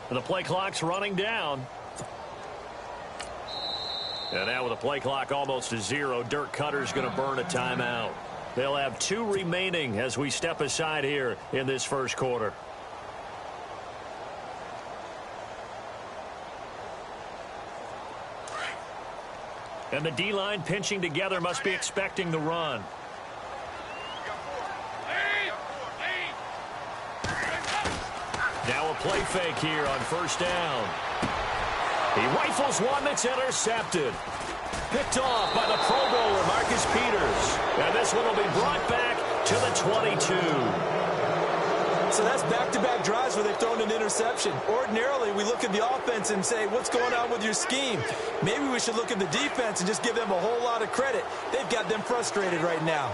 The play clock's running down. And now with the play clock almost to 0, Dirk Cutter's going to burn a timeout. They'll have 2 remaining as we step aside here in this first quarter. And the D-line pinching together must be expecting the run. Now a play fake here on first down. He rifles one that's intercepted. Picked off by the Pro Bowler, Marcus Peters. And this one will be brought back to the 22. So that's back-to-back drives where they've thrown an interception. Ordinarily, we look at the offense and say, what's going on with your scheme? Maybe we should look at the defense and just give them a whole lot of credit. They've got them frustrated right now.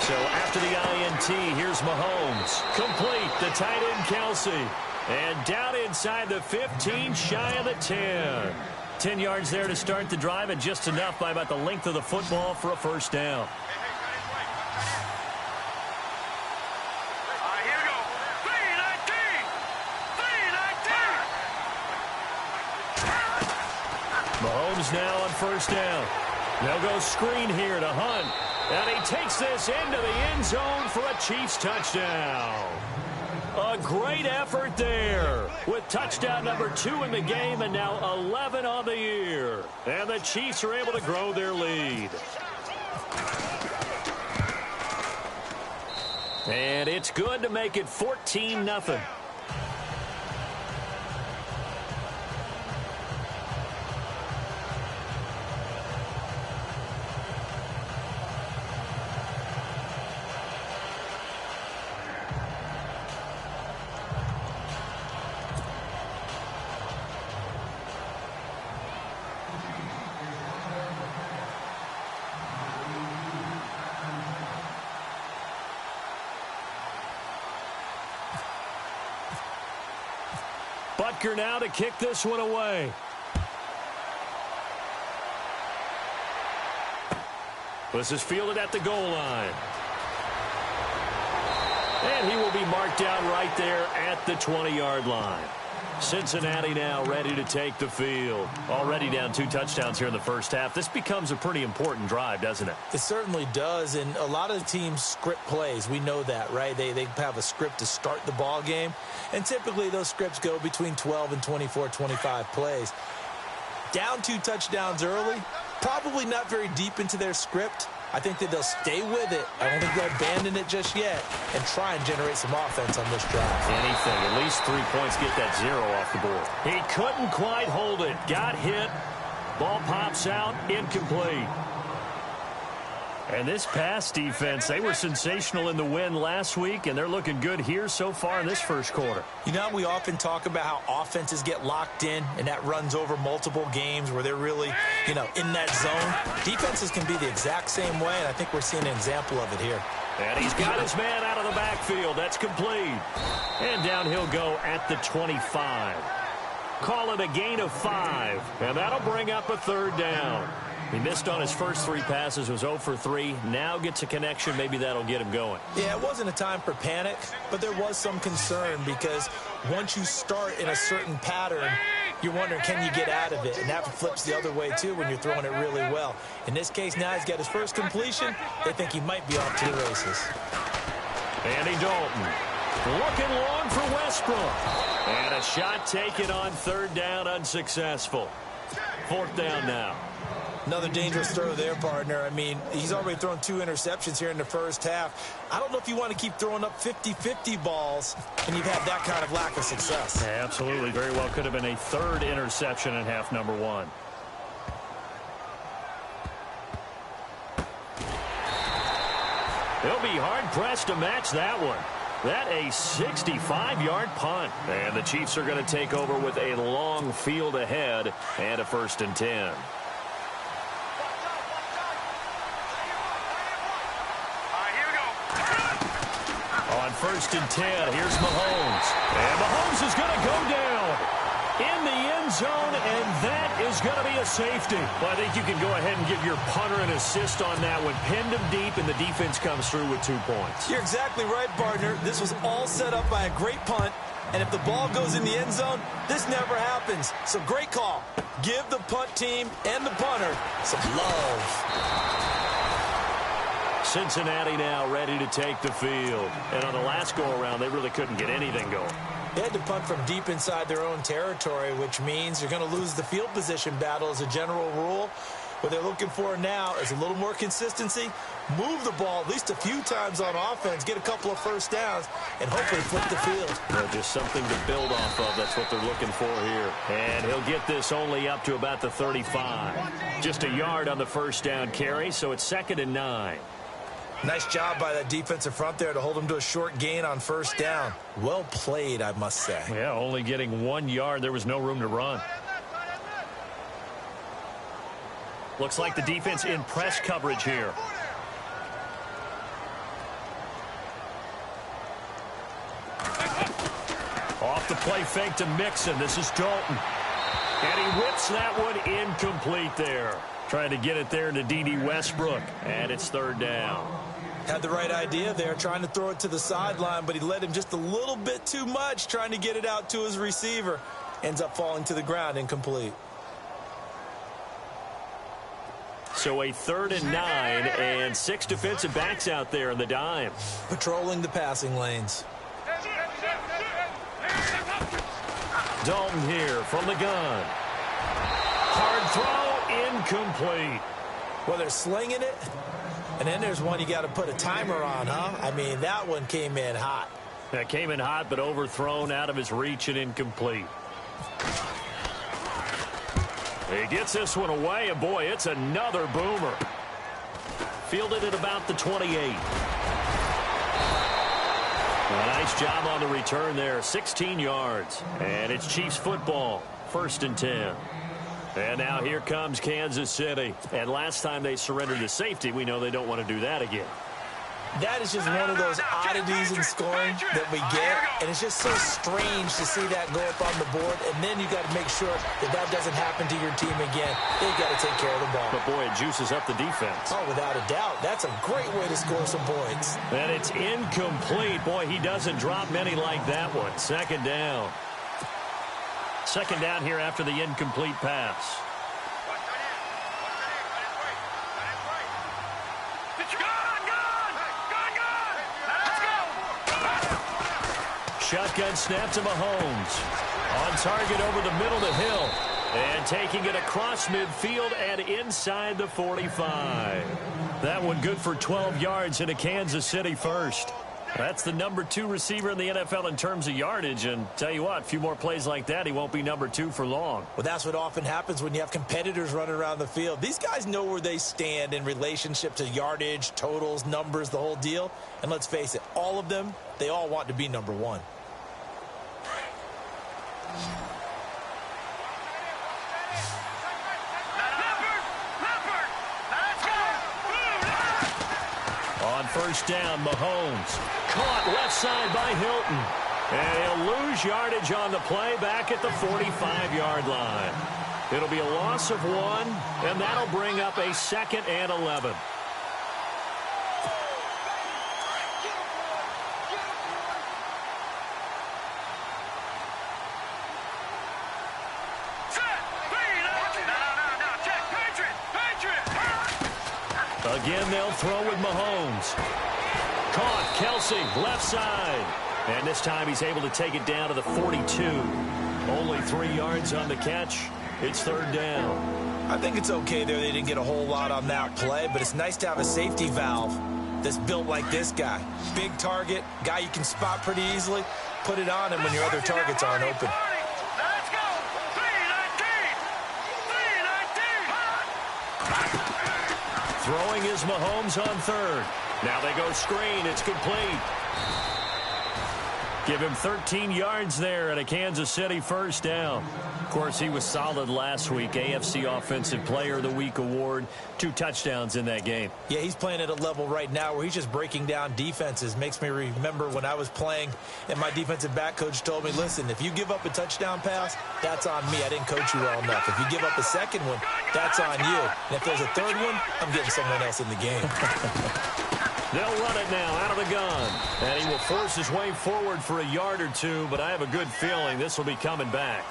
So after the INT, here's Mahomes. Complete to tight end Kelsey. And down inside the 15, shy of the 10. 10 yards there to start the drive, and just enough by about the length of the football for a first down. Here we go. 3-19. Mahomes now on first down. They'll go screen here to Hunt. And he takes this into the end zone for a Chiefs touchdown. A great effort there with touchdown number 2 in the game and now 11 on the year. And the Chiefs are able to grow their lead. And it's good to make it 14-0. Butker now to kick this one away. This is fielded at the goal line. And he will be marked down right there at the 20-yard line. Cincinnati now ready to take the field. Already down 2 touchdowns here in the first half. This becomes a pretty important drive, doesn't it? It certainly does, and a lot of the teams script plays. We know that, right? They have a script to start the ball game, and typically those scripts go between 12 and 24, 25 plays. Down 2 touchdowns early, probably not very deep into their script. I think that they'll stay with it. I don't think they'll abandon it just yet and try and generate some offense on this drive. Anything, at least 3 points, get that 0 off the board. He couldn't quite hold it. Got hit. Ball pops out, incomplete. And this pass defense, they were sensational in the win last week, and they're looking good here so far in this first quarter. You know, we often talk about how offenses get locked in, and that runs over multiple games where they're really, in that zone. Defenses can be the exact same way, and I think we're seeing an example of it here. And he's got his man out of the backfield. That's complete. And down he'll go at the 25. Call it a gain of 5, and that'll bring up a third down. He missed on his first 3 passes, was 0 for 3. Now gets a connection. Maybe that'll get him going. Yeah, it wasn't a time for panic, but there was some concern because once you start in a certain pattern, you're wondering, can you get out of it? And that flips the other way, too, when you're throwing it really well. In this case, now he's got his first completion. They think he might be off to the races. Andy Dalton looking long for Westbrook. And a shot taken on third down, unsuccessful. Fourth down now. Another dangerous throw there, partner. I mean, he's already thrown 2 interceptions here in the first half. I don't know if you want to keep throwing up 50-50 balls and you've had that kind of lack of success. Yeah, absolutely. Very well could have been a 3rd interception in half number 1. He'll be hard-pressed to match that one. That a 65-yard punt. And the Chiefs are going to take over with a long field ahead and a 1st and 10. On 1st and 10, here's Mahomes. And Mahomes is going to go down. in the end zone, and that is going to be a safety. Well, I think you can go ahead and give your punter an assist on that one. Pinned him deep, and the defense comes through with 2 points. You're exactly right, partner. This was all set up by a great punt, and if the ball goes in the end zone, this never happens. So great call. Give the punt team and the punter some love. Cincinnati now ready to take the field. And on the last go-around, they really couldn't get anything going. They had to punt from deep inside their own territory, which means you're going to lose the field position battle as a general rule. What they're looking for now is a little more consistency, move the ball at least a few times on offense, get a couple of first downs, and hopefully flip the field. Well, just something to build off of. That's what they're looking for here. And he'll get this only up to about the 35. Just a yard on the first down carry, so it's 2nd and 9. Nice job by that defensive front there to hold him to a short gain on first down. Well played, I must say. Yeah, only getting 1 yard. There was no room to run. Looks like the defense in press coverage here. Off the play fake to Mixon. This is Dalton. And he whips that one incomplete there. Trying to get it there to D.D. Westbrook. And it's 3rd down. Had the right idea there, trying to throw it to the sideline, but he led him just a little bit too much, trying to get it out to his receiver. Ends up falling to the ground, incomplete. So a 3rd and 9, and 6 defensive backs out there in the dime. Patrolling the passing lanes. Dalton here from the gun. Hard throw, incomplete. Well, they're slinging it, and then there's one you got to put a timer on, huh? I mean, that one came in hot. That came in hot, but overthrown, out of his reach, and incomplete. He gets this one away, and boy, it's another boomer. Fielded at about the 28. A nice job on the return there, 16 yards. And it's Chiefs football, 1st and 10. And now here comes Kansas City. And last time they surrendered to safety, we know they don't want to do that again. That is just one of those oddities in scoring that we get, and it's just so strange to see that go up on the board, and then you got to make sure that that doesn't happen to your team again. They've got to take care of the ball. But, boy, it juices up the defense. Oh, without a doubt. That's a great way to score some points. And it's incomplete. Boy, he doesn't drop many like that one. 2nd down. 2nd down here after the incomplete pass. Shotgun snap to Mahomes. On target over the middle to Hill. And taking it across midfield and inside the 45. That one good for 12 yards in a Kansas City first. That's the number 2 receiver in the NFL in terms of yardage. And tell you what, a few more plays like that, he won't be number 2 for long. Well, that's what often happens when you have competitors running around the field. These guys know where they stand in relationship to yardage, totals, numbers, the whole deal. And let's face it, all of them, they all want to be number 1. On first down, Mahomes. Caught left side by Hilton. And he'll lose yardage on the play back at the 45-yard line. It'll be a loss of 1, and that'll bring up a 2nd and 11. Again, they'll throw with Mahomes. Caught, Kelsey, left side. And this time he's able to take it down to the 42. Only 3 yards on the catch. It's 3rd down. I think it's okay there. They didn't get a whole lot on that play, but it's nice to have a safety valve that's built like this guy. Big target, guy you can spot pretty easily. Put it on him when your other targets aren't open. Throwing is Mahomes on 3rd. Now they go screen. It's complete. Give him 13 yards there at a Kansas City first down. Of course, he was solid last week. AFC Offensive Player of the Week award. 2 touchdowns in that game. Yeah, he's playing at a level right now where he's just breaking down defenses. Makes me remember when I was playing and my defensive back coach told me, listen, if you give up a touchdown pass, that's on me. I didn't coach you well enough. If you give up a second one, that's on you. And if there's a third one, I'm getting someone else in the game. They'll run it now out of the gun. And he will force his way forward for a yard or 2, but I have a good feeling this will be coming back.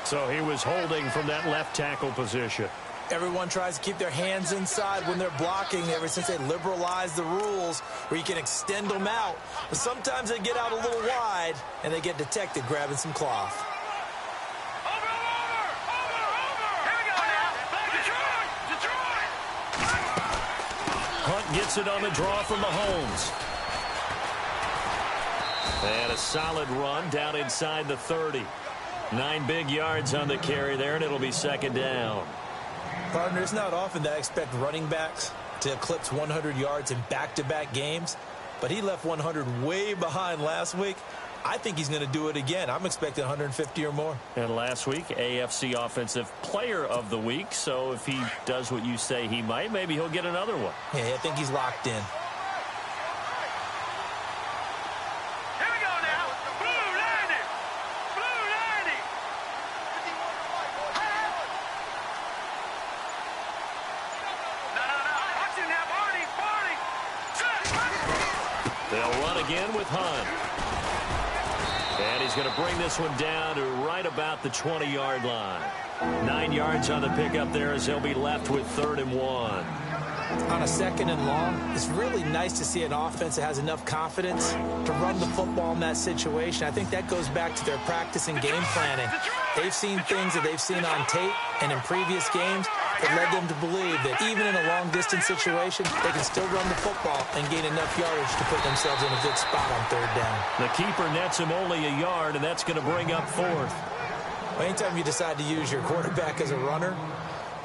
So he was holding from that left tackle position. Everyone tries to keep their hands inside when they're blocking ever since they liberalized the rules where you can extend them out. But sometimes they get out a little wide and they get detected grabbing some cloth. Hunt gets it on the draw from Mahomes. And a solid run down inside the 30. 9 big yards on the carry there, and it'll be second down. Partner, it's not often that I expect running backs to eclipse 100 yards in back-to-back games, but he left 100 way behind last week. I think he's going to do it again. I'm expecting 150 or more. And last week, AFC Offensive Player of the Week, so if he does what you say he might, maybe he'll get another one. Yeah, I think he's locked in. They'll run again with Hunt. And he's going to bring this one down to right about the 20-yard line. 9 yards on the pickup there as they'll be left with 3rd and 1. On a 2nd and long, it's really nice to see an offense that has enough confidence to run the football in that situation. I think that goes back to their practice and game planning. They've seen things that they've seen on tape and in previous games that led them to believe that even in a long-distance situation, they can still run the football and gain enough yardage to put themselves in a good spot on 3rd down. The keeper nets him only a yard, and that's going to bring up 4th. Well, anytime you decide to use your quarterback as a runner,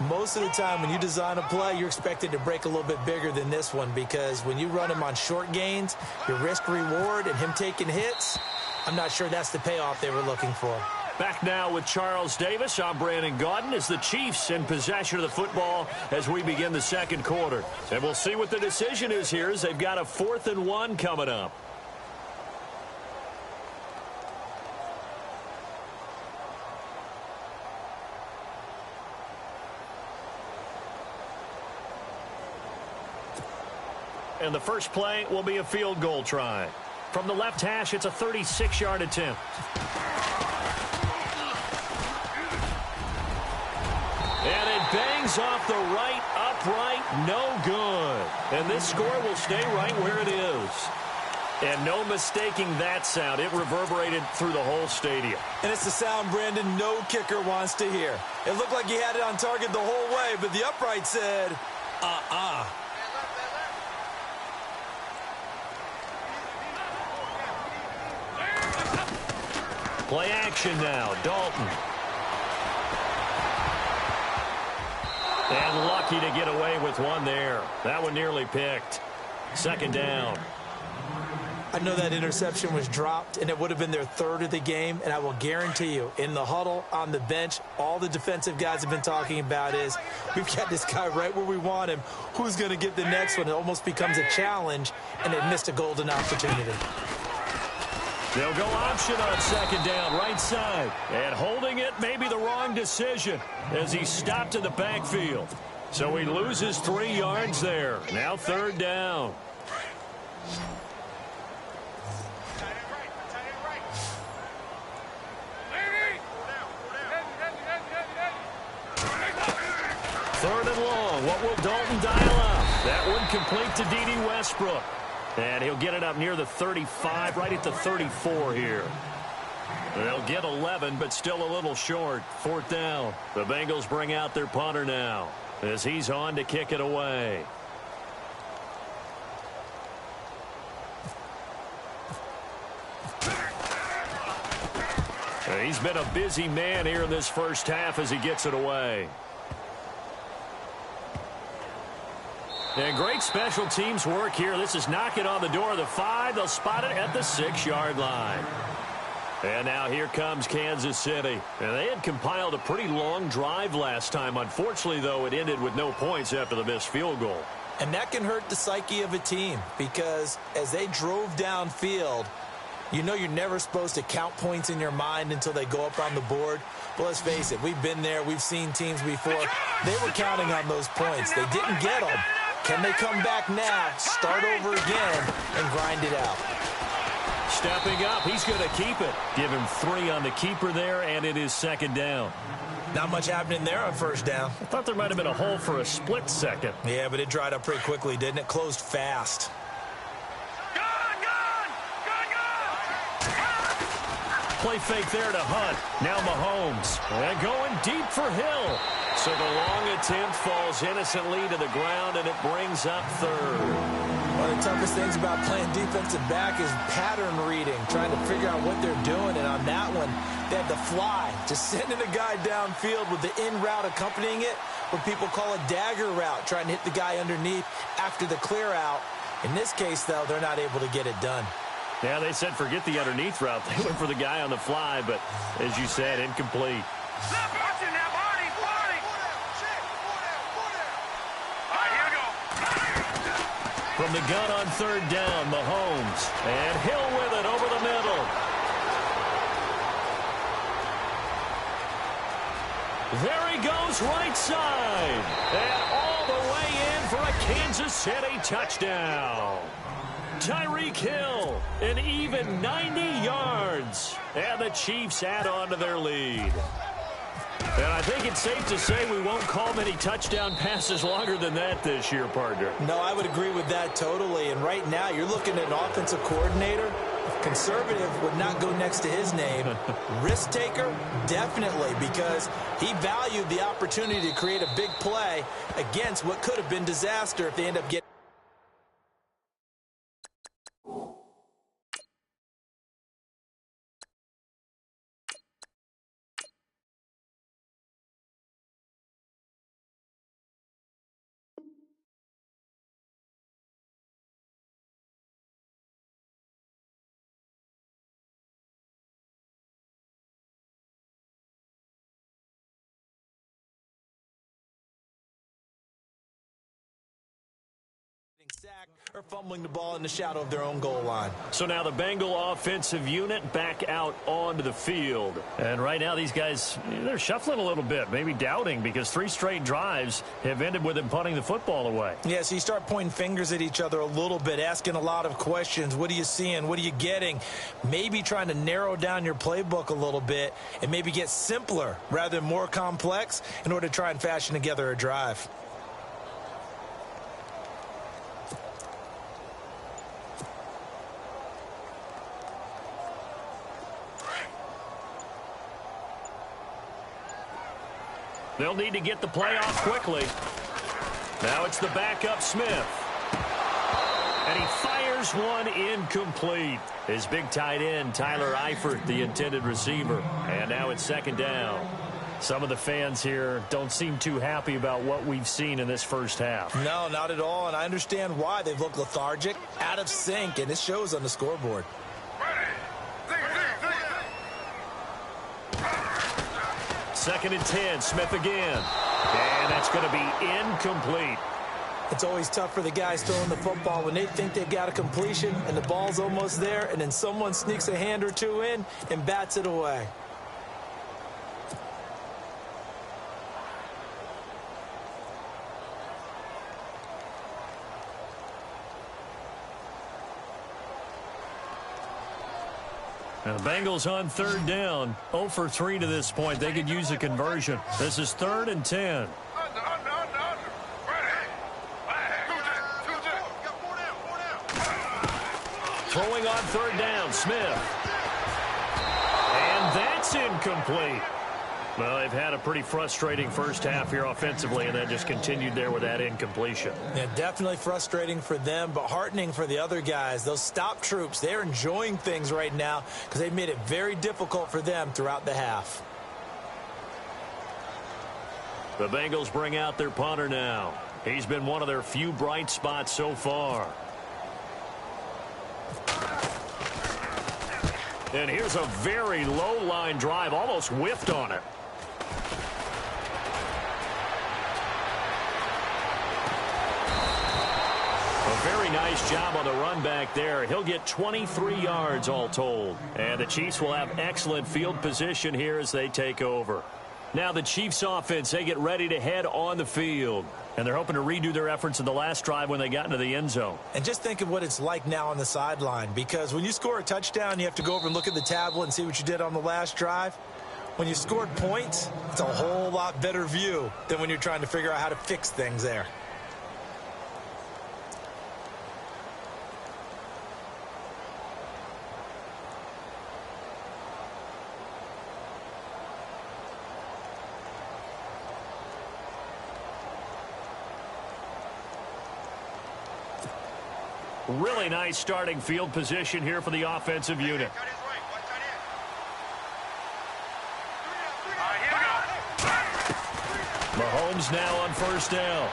most of the time when you design a play, you're expected to break a little bit bigger than this one because when you run him on short gains, your risk-reward and him taking hits, I'm not sure that's the payoff they were looking for. Back now with Charles Davis. I'm Brandon Gaudin as the Chiefs in possession of the football as we begin the 2nd quarter. And we'll see what the decision is here as they've got a 4th and 1 coming up. And the first play will be a field goal try. From the left hash, it's a 36-yard attempt. And it bangs off the right upright, no good. And this score will stay right where it is. And no mistaking that sound. It reverberated through the whole stadium. And it's the sound, Brandon, no kicker wants to hear. It looked like he had it on target the whole way, but the upright said, Play action now, Dalton. And lucky to get away with one there. That one nearly picked. 2nd down. I know that interception was dropped, and it would have been their 3rd of the game, and I will guarantee you, in the huddle, on the bench, all the defensive guys have been talking about is, we've got this guy right where we want him. Who's going to get the next one? It almost becomes a challenge, and they missed a golden opportunity. They'll go option on 2nd down, right side. And holding it may be the wrong decision as he stopped in the backfield. So he loses 3 yards there. Now 3rd down. Third and long. What will Dalton dial up? That one complete to D.D. Westbrook. And he'll get it up near the 35, right at the 34 here. They'll get 11, but still a little short. 4th down. The Bengals bring out their punter now as he's on to kick it away. He's been a busy man here in this first half as he gets it away. And great special teams work here. This is knocking on the door of the 5. They'll spot it at the 6-yard line. And now here comes Kansas City. And they had compiled a pretty long drive last time. Unfortunately, though, it ended with no points after the missed field goal. And that can hurt the psyche of a team because as they drove downfield, you know you're never supposed to count points in your mind until they go up on the board. But let's face it, we've been there. We've seen teams before. They were counting on those points. They didn't get them. Can they come back now, start over again, and grind it out? Stepping up, he's going to keep it. Give him 3 on the keeper there, and it is second down. Not much happening there on first down. I thought there might have been a hole for a split second. Yeah, but it dried up pretty quickly, didn't it? Closed fast. Play fake there to Hunt. Now Mahomes. And going deep for Hill. So the long attempt falls innocently to the ground, and it brings up third. One of the toughest things about playing defensive back is pattern reading, trying to figure out what they're doing. And on that one, they had the fly, just sending a guy downfield with the in route accompanying it, what people call a dagger route, trying to hit the guy underneath after the clear out. In this case, though, they're not able to get it done. Yeah, they said forget the underneath route. They went for the guy on the fly, but as you said, incomplete. From the gun on third down, Mahomes. And Hill with it over the middle. There he goes right side. And all the way in for a Kansas City touchdown. Tyreek Hill, an even 90 yards. And the Chiefs add on to their lead. And I think it's safe to say we won't call many touchdown passes longer than that this year, partner. No, I would agree with that totally. And right now, you're looking at an offensive coordinator. Conservative would not go next to his name. Risk taker, definitely, because he valued the opportunity to create a big play against what could have been disaster if they end up getting. Sack or fumbling the ball in the shadow of their own goal line. So now the Bengal offensive unit back out onto the field. And right now these guys, they're shuffling a little bit, maybe doubting, because 3 straight drives have ended with them punting the football away. Yeah, so you start pointing fingers at each other a little bit, asking a lot of questions. What are you seeing? What are you getting? Maybe trying to narrow down your playbook a little bit and maybe get simpler rather than more complex in order to try and fashion together a drive. They'll need to get the play off quickly. Now it's the backup Smith. And he fires one incomplete. His big tight end, Tyler Eifert, the intended receiver. And now it's second down. Some of the fans here don't seem too happy about what we've seen in this first half. No, not at all. And I understand why. They've looked lethargic, out of sync, and it shows on the scoreboard. Second and 10, Smith again. And that's going to be incomplete. It's always tough for the guys throwing the football when they think they've got a completion and the ball's almost there, and then someone sneaks a hand or two in and bats it away. And the Bengals on third down, 0 for 3 to this point. They could use a conversion. This is 3rd and 10. Throwing on third down, Smith. And that's incomplete. Well, they've had a pretty frustrating first half here offensively, and then just continued there with that incompletion. Yeah, definitely frustrating for them, but heartening for the other guys. Those stop troops, they're enjoying things right now because they made it very difficult for them throughout the half. The Bengals bring out their punter now. He's been one of their few bright spots so far. And here's a very low-line drive, almost whiffed on it. A very nice job on the run back there. He'll get 23 yards all told. And the Chiefs will have excellent field position here as they take over. Now the Chiefs offense, they get ready to head on the field. And they're hoping to redo their efforts in the last drive when they got into the end zone. And just think of what it's like now on the sideline, because when you score a touchdown, you have to go over and look at the tablet and see what you did on the last drive. When you scored points, it's a whole lot better view than when you're trying to figure out how to fix things there. Really nice starting field position here for the offensive unit. Mahomes now on first down.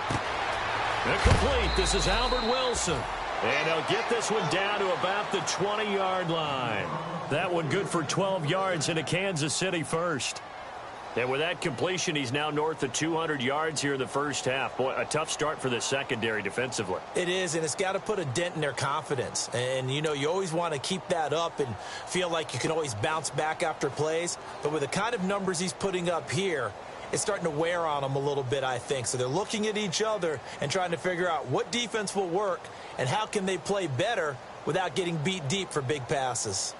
Incomplete. This is Albert Wilson. And he'll get this one down to about the 20-yard line. That one good for 12 yards into Kansas City first. And with that completion, he's now north of 200 yards here in the first half. Boy, a tough start for the secondary defensively. It is, and it's got to put a dent in their confidence. And, you know, you always want to keep that up and feel like you can always bounce back after plays. But with the kind of numbers he's putting up here, it's starting to wear on them a little bit, I think. So they're looking at each other and trying to figure out what defense will work and how can they play better without getting beat deep for big passes.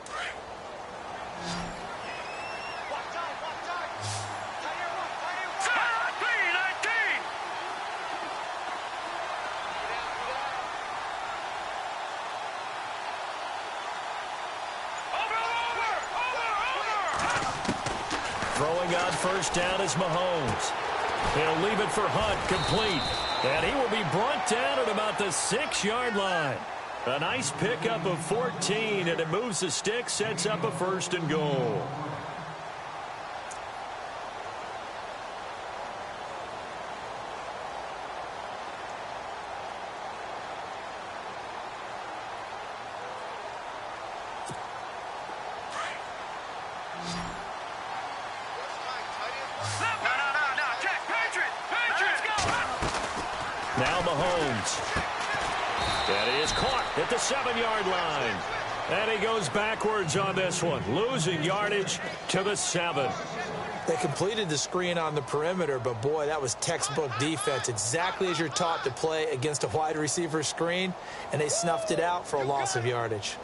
Throwing on first down is Mahomes. He'll leave it for Hunt, complete. And he will be brought down at about the 6-yard line. A nice pickup of 14, and it moves the stick, sets up a first and goal. Now Mahomes. That is caught at the 7-yard line. And he goes backwards on this one, losing yardage to the 7. They completed the screen on the perimeter, but, boy, that was textbook defense, exactly as you're taught to play against a wide receiver screen, and they snuffed it out for a loss of yardage.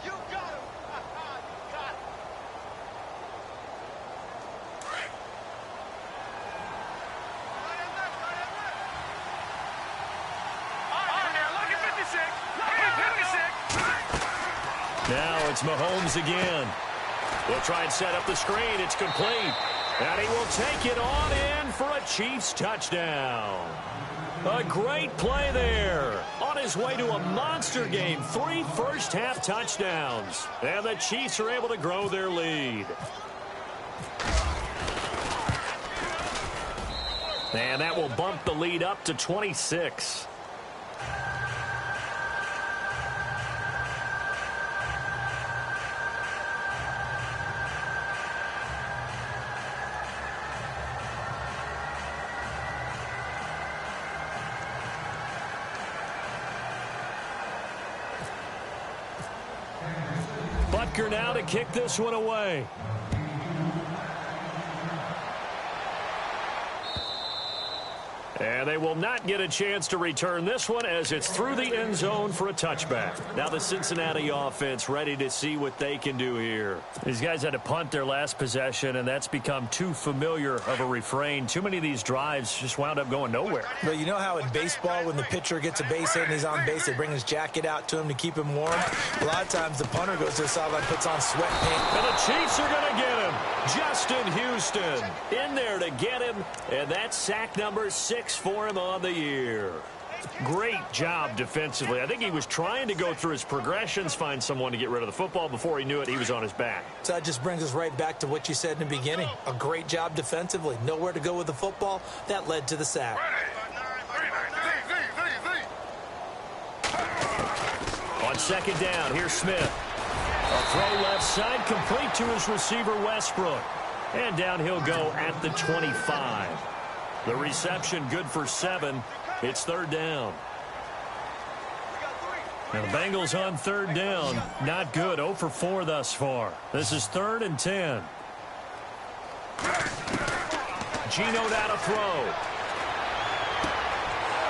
Now it's Mahomes again. He'll try and set up the screen. It's complete. And he will take it on in for a Chiefs touchdown. A great play there. On his way to a monster game. 3 first-half touchdowns. And the Chiefs are able to grow their lead. And that will bump the lead up to 26. Butker now to kick this one away. And they will not get a chance to return this one as it's through the end zone for a touchback. Now the Cincinnati offense ready to see what they can do here. These guys had to punt their last possession, and that's become too familiar of a refrain. Too many of these drives just wound up going nowhere. But you know how in baseball, when the pitcher gets a base hit and he's on base, they bring his jacket out to him to keep him warm? A lot of times the punter goes to the sideline, puts on sweatpants. And the Chiefs are going to get him. Justin Houston in there to get him, and that's sack number 6 for him on the year. Great job defensively. I think he was trying to go through his progressions, find someone to get rid of the football. Before he knew it, he was on his back. So that just brings us right back to what you said in the beginning. A great job defensively. Nowhere to go with the football. That led to the sack. On second down, here's Smith. A throw left side, complete to his receiver, Westbrook. And down he'll go at the 25. The reception good for 7. It's third down. And the Bengals on third down. Not good. 0 for 4 thus far. This is 3rd and 10. Geno down to throw.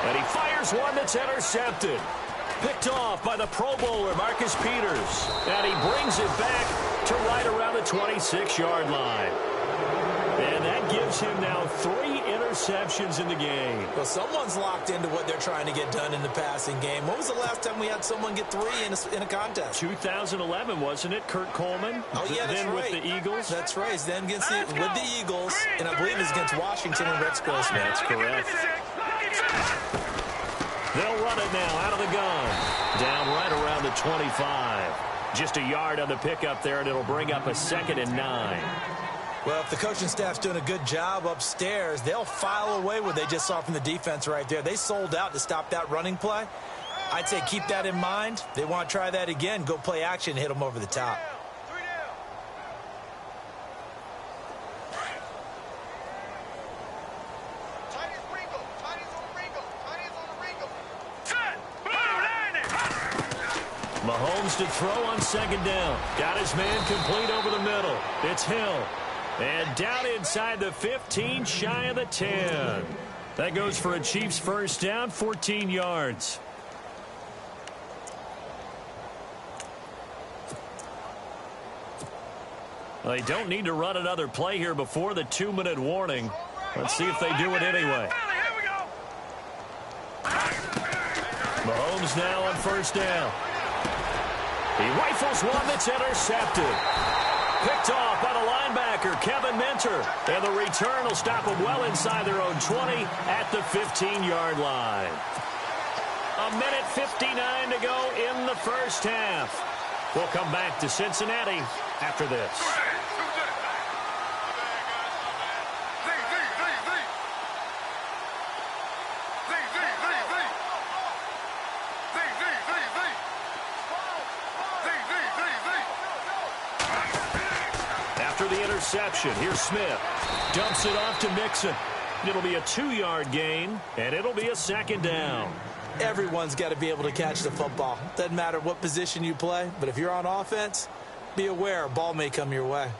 And he fires one that's intercepted. Picked off by the Pro Bowler, Marcus Peters. And he brings it back to right around the 26-yard line. And that gives him now 3 interceptions in the game. Well, someone's locked into what they're trying to get done in the passing game. When was the last time we had someone get 3 in a contest? 2011, wasn't it? Kurt Coleman? Oh, yeah, that's then right. with the Eagles? That's right. Then with the Eagles, and I believe it's against Washington and Rex Grossman. That's correct. They'll run it now out of the gun. Down right around the 25. Just a yard on the pickup there, and it'll bring up a 2nd and 9. Well, if the coaching staff's doing a good job upstairs, they'll file away what they just saw from the defense right there. They sold out to stop that running play. I'd say keep that in mind. They want to try that again. Go play action, hit them over the top. Mahomes to throw on 2nd down. Got his man complete over the middle. It's Hill. And down inside the 15, shy of the 10. That goes for a Chiefs first down, 14 yards. Well, they don't need to run another play here before the 2-minute warning. Let's see if they do it anyway. Mahomes now on first down. He rifles one that's intercepted. Picked off by the linebacker, Kevin Minter. And the return will stop them well inside their own 20 at the 15-yard line. 1:59 to go in the first half. We'll come back to Cincinnati after this. The interception. Here's Smith. Dumps it off to Mixon. It'll be a 2-yard gain, and it'll be a 2nd down. Everyone's got to be able to catch the football. Doesn't matter what position you play, but if you're on offense, be aware a ball may come your way.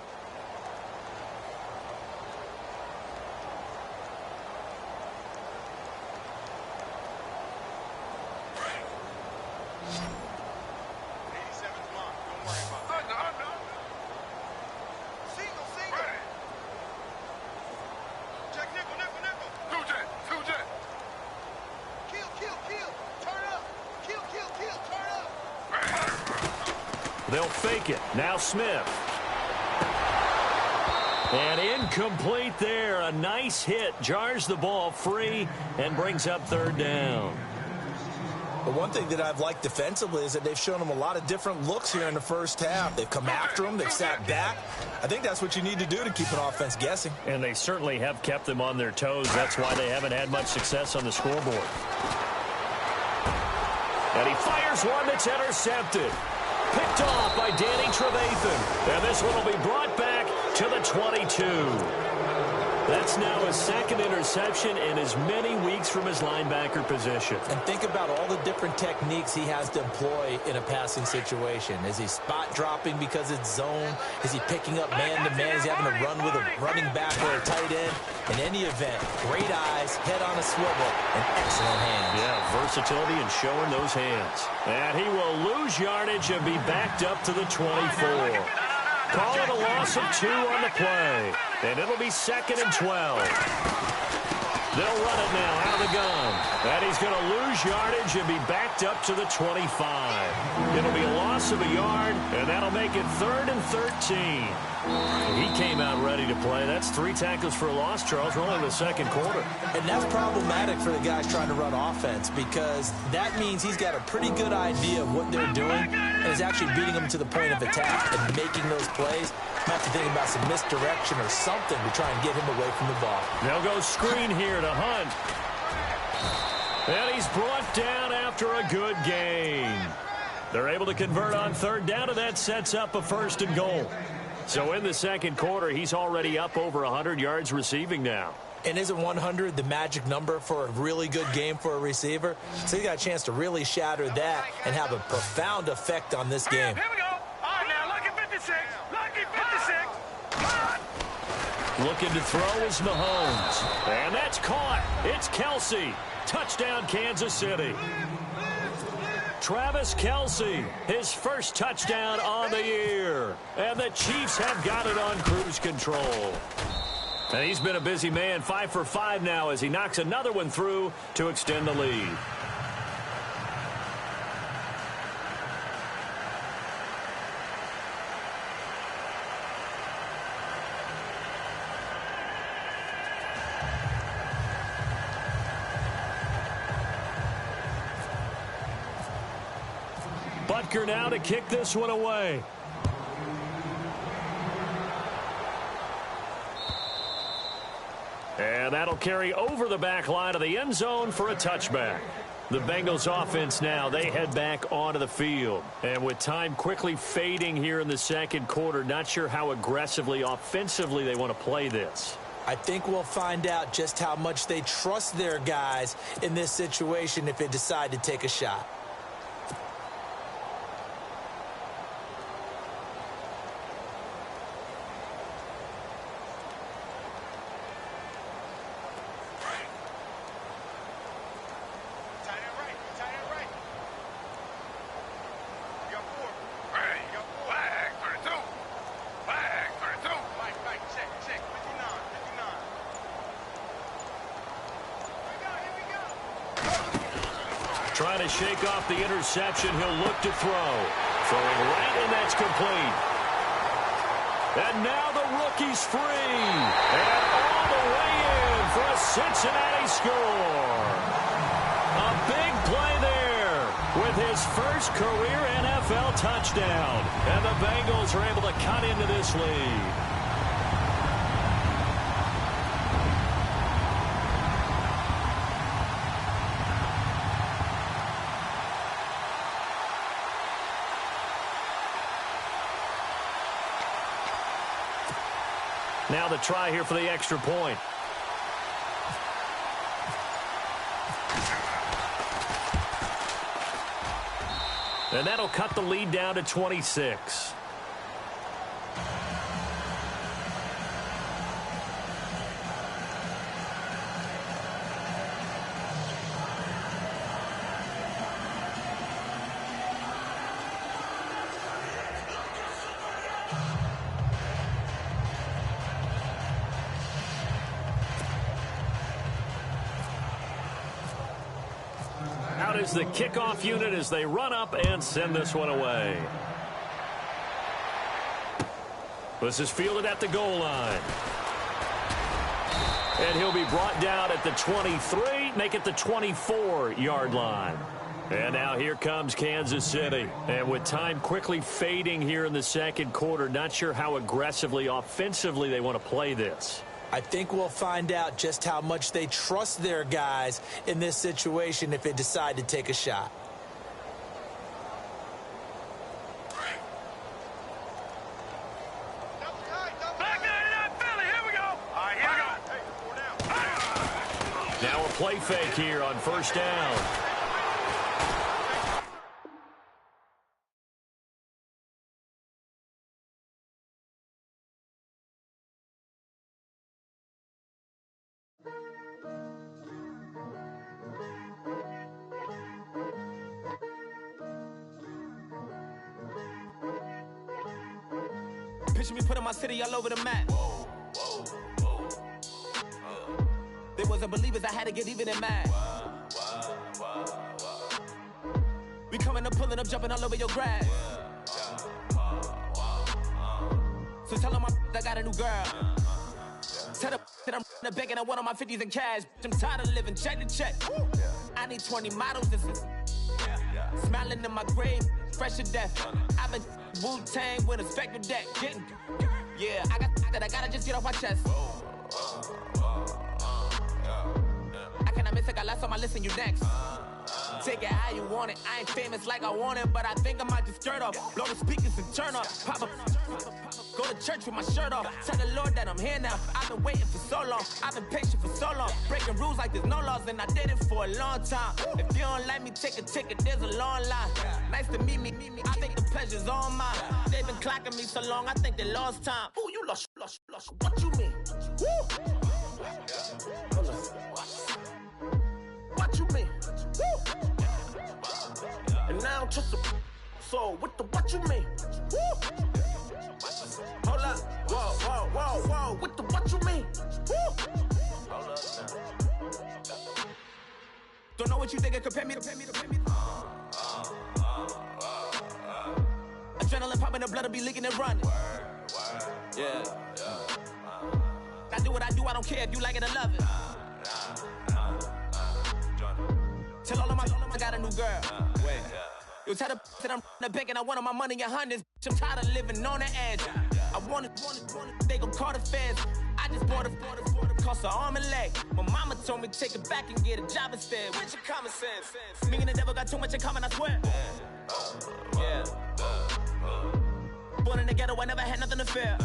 They'll fake it. Now Smith. And incomplete there. A nice hit. Jars the ball free and brings up 3rd down. But one thing that I've liked defensively is that they've shown them a lot of different looks here in the first half. They've come after them. They've sat back. I think that's what you need to do to keep an offense guessing. And they certainly have kept them on their toes. That's why they haven't had much success on the scoreboard. And he fires one that's intercepted. Picked off by Danny Trevathan. And this one will be brought back to the 22. That's now his 2nd interception in as many weeks from his linebacker position. And think about all the different techniques he has to employ in a passing situation. Is he spot dropping because it's zone? Is he picking up man-to-man? Is he having to run with a running back or a tight end? In any event, great eyes, head on a swivel, and excellent hands. Yeah, versatility and showing those hands. And he will lose yardage and be backed up to the 24. Call it a loss of 2 on the play. And it'll be 2nd and 12. They'll run it now out of the gun. And he's going to lose yardage and be backed up to the 25. It'll be a loss of a yard, and that'll make it 3rd and 13. He came out ready to play. That's 3 tackles for a loss, Charles. We're only in the 2nd quarter. And that's problematic for the guys trying to run offense because that means he's got a pretty good idea of what they're doing and is actually beating them to the point of attack and making those plays. Might have to think about some misdirection or something to try and get him away from the ball. They'll go screen here to Hunt. And he's brought down after a good gain. They're able to convert on third down, and that sets up a 1st and goal. So in the second quarter, he's already up over 100 yards receiving now. And isn't 100 the magic number for a really good game for a receiver? So he got a chance to really shatter that and have a profound effect on this game. Here we go. All right, now, lucky 56. Lucky 56. Looking to throw is Mahomes. And that's caught. It's Kelsey. Touchdown, Kansas City. Travis Kelsey, his first touchdown on the year. And the Chiefs have got it on cruise control. And he's been a busy man, 5 for 5 now as he knocks another one through to extend the lead. Butker now to kick this one away. And that'll carry over the back line of the end zone for a touchback. The Bengals offense now, they head back onto the field. And with time quickly fading here in the second quarter, not sure how aggressively, offensively they want to play this. I think we'll find out just how much they trust their guys in this situation if they decide to take a shot. Trying to shake off the interception. He'll look to throw. Throwing right, and that's complete. And now the rookie's free. And all the way in for a Cincinnati score. A big play there with his first career NFL touchdown. And the Bengals are able to cut into this lead. Now the try here for the extra point. And that'll cut the lead down to 26. Out is the kickoff unit as they run up and send this one away. This is fielded at the goal line. And he'll be brought down at the 23, make it the 24-yard line. And now here comes Kansas City. And with time quickly fading here in the second quarter, not sure how aggressively, offensively they want to play this. I think we'll find out just how much they trust their guys in this situation if they decide to take a shot. Now a play fake here on first down. Picture me putting my city all over the map. They wasn't believers, I had to get even in mad. We coming up, pulling up, jumping all over your grass. So tell them I got a new girl. Tell them that I'm in the bank and I want all my 50s in cash. I'm tired of living check to check. I need 20 models, this is smiling in my grave, fresh to death. I've been Wu-Tang with a spectre deck. Getting, yeah, I gotta just get off my chest. I cannot miss it, got last on my list and you next. Take it how you want it. I ain't famous like I want it, but I think I might just skirt off. Blow the speakers and turn up. Pop up. Go to church with my shirt off. Tell the Lord that I'm here now. I've been waiting for so long. I've been patient for so long. Breaking rules like there's no laws, and I did it for a long time. If you don't like me, take a ticket. There's a long line. Nice to meet me. I think the pleasure's all mine. They've been clocking me so long, I think they lost time. Ooh, you lost. What you mean? Woo! What you mean? Woo! And now I'm just a so what you mean? Woo! Hold up, whoa, what you mean? Woo! Hold up now. Don't know what you think, compare me to. Adrenaline popping, the blood will be leaking and running. Yeah. I do what I do, I don't care if you like it or love it. Tell all of my I got a new girl. Wait. You tell the that I'm the bank and I want my money in hundreds. I'm tired of living on the edge. I want it, they gon' call the feds. I just bought a cost an arm and leg. My mama told me take it back and get a job instead. Where's your common sense? Me and the devil got too much in common, I swear. Yeah. Born in the ghetto, I never had nothing to fear.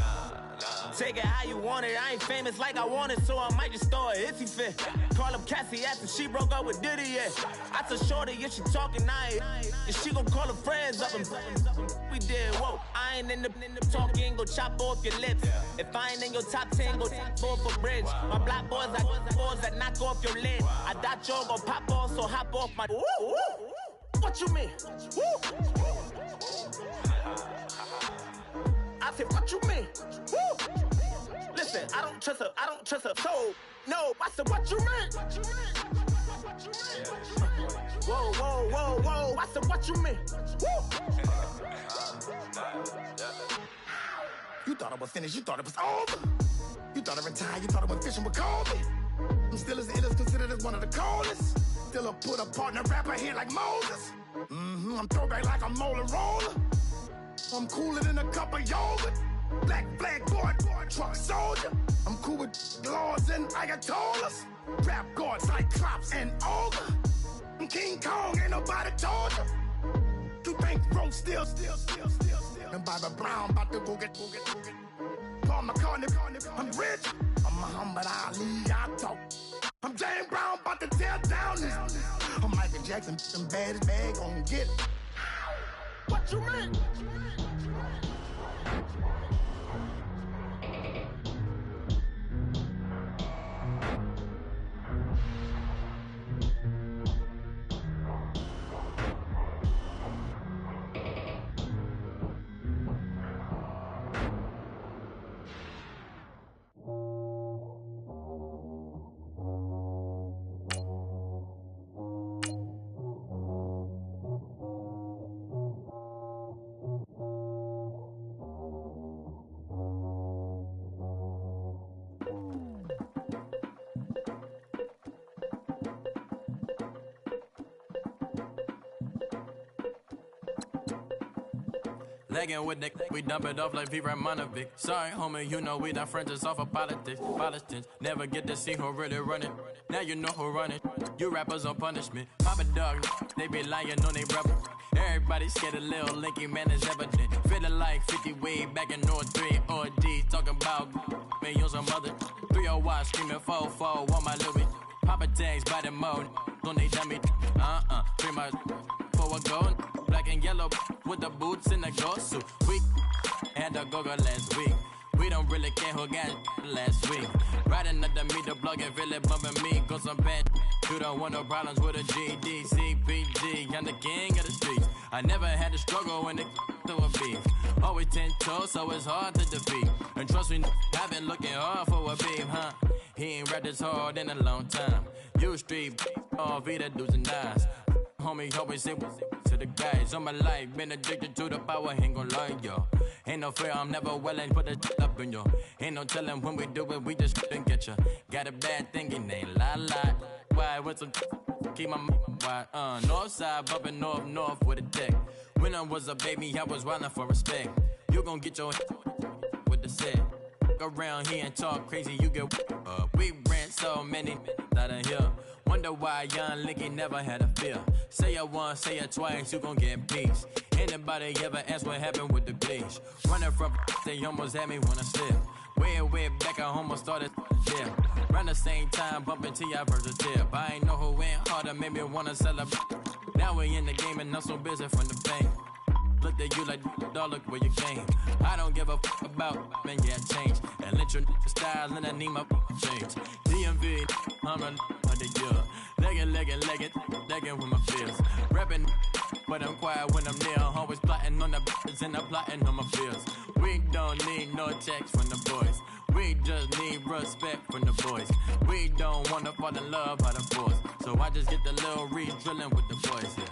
Take it how you want it. I ain't famous like I want it, so I might just throw a hissy fit. Call up Cassie after she broke up with Diddy, yeah. I told Shorty if she talking, and she gon' call her friends up and we did, whoa. I ain't in the talking, go chop off your lips. If I ain't in your top 10, go top 4 for bridge. My black boys, I boys that knock off your lid. I thought y'all gon' pop off, so hop off my. What you mean? I said, what you mean? Woo! Listen, I don't trust her soul. No, I said, what you mean? Whoa, I said, what you mean? Woo! You thought I was finished, you thought it was over. You thought I retired, you thought I went fishing with Kobe. I'm still as ill as considered as one of the coldest. Still a put a partner rapper here like Moses. I'm throwback like a molar roller. I'm cooler than a cup of yogurt. Black flag boy, truck soldier. I'm cool with laws and Ayatollahs. Rap god, Cyclops and Ogre. I'm King Kong, ain't nobody told you. You think Rose still. And Bobby Brown about to go get. Paul McCartney, I'm rich. I'm Muhammad Ali, I talk. I'm James Brown, about to tear down this. I'm Michael Jackson, them bad as bad, gon' get it. What you mean? Legging with Nick, we dump it off like V. Ramonovic. Sorry, homie, you know we done friends just off of politics. Politics never get to see who really running. Now you know who running. You rappers on punishment. Papa dog, they be lying on they rubber. Everybody scared a little linky, man, is evident. Feeling like 50 way back in North 3 or D. Talking about me on some other 301 screaming 4-4 on my Louis. Papa tags by the mode, don't they dummy? 3 miles for a gold. Black and yellow with the boots and the gold suit. We had the go-go last week. We don't really care who got last week. Riding up the meter, blogging, really bumping me. Cause I'm bad. You don't want no problems with a GD, CPG. I'm the king of the streets. I never had to struggle when it to a beef. Always 10 toes, so it's hard to defeat. And trust me, I've been looking hard for a beef, huh? He ain't rapped this hard in a long time. You street, all Vita dudes and eyes. Homie, always say to the guys on my life. Been addicted to the power, ain't gon' lie, yo. Ain't no fear, I'm never willing, put the up in yo. Ain't no telling when we do it, we just couldn't get ya. Got a bad thinking, ain't lie. Why, with some keep my wide, north side, bumping north with a deck. When I was a baby, I was wildin' for respect. You gon' get your with the set. around here and talk crazy, you get we ran so many out of here. Wonder why young Licky never had a fear. Say it once, say it twice, you gon' get peace. Anybody ever ask what happened with the bleach? Running from they almost had me wanna slip. Way back, I almost started yeah. Around the same time, bumping till I verse a tip. I ain't know who went harder, made me wanna celebrate. Now we in the game and I'm so busy from the pain. Look at you like, dog, look where you came. I don't give a about, man, yeah, change. And let your style and I need my change. DMV, I'm a the year. Leg it with my fears. Rapping, but I'm quiet when I'm near. Always plotting on the bitches and I'm plotting on my fears. We don't need no text from the boys. We just need respect from the boys. We don't wanna fall in love by the force. So I just get the little re-drilling with the boys, yeah.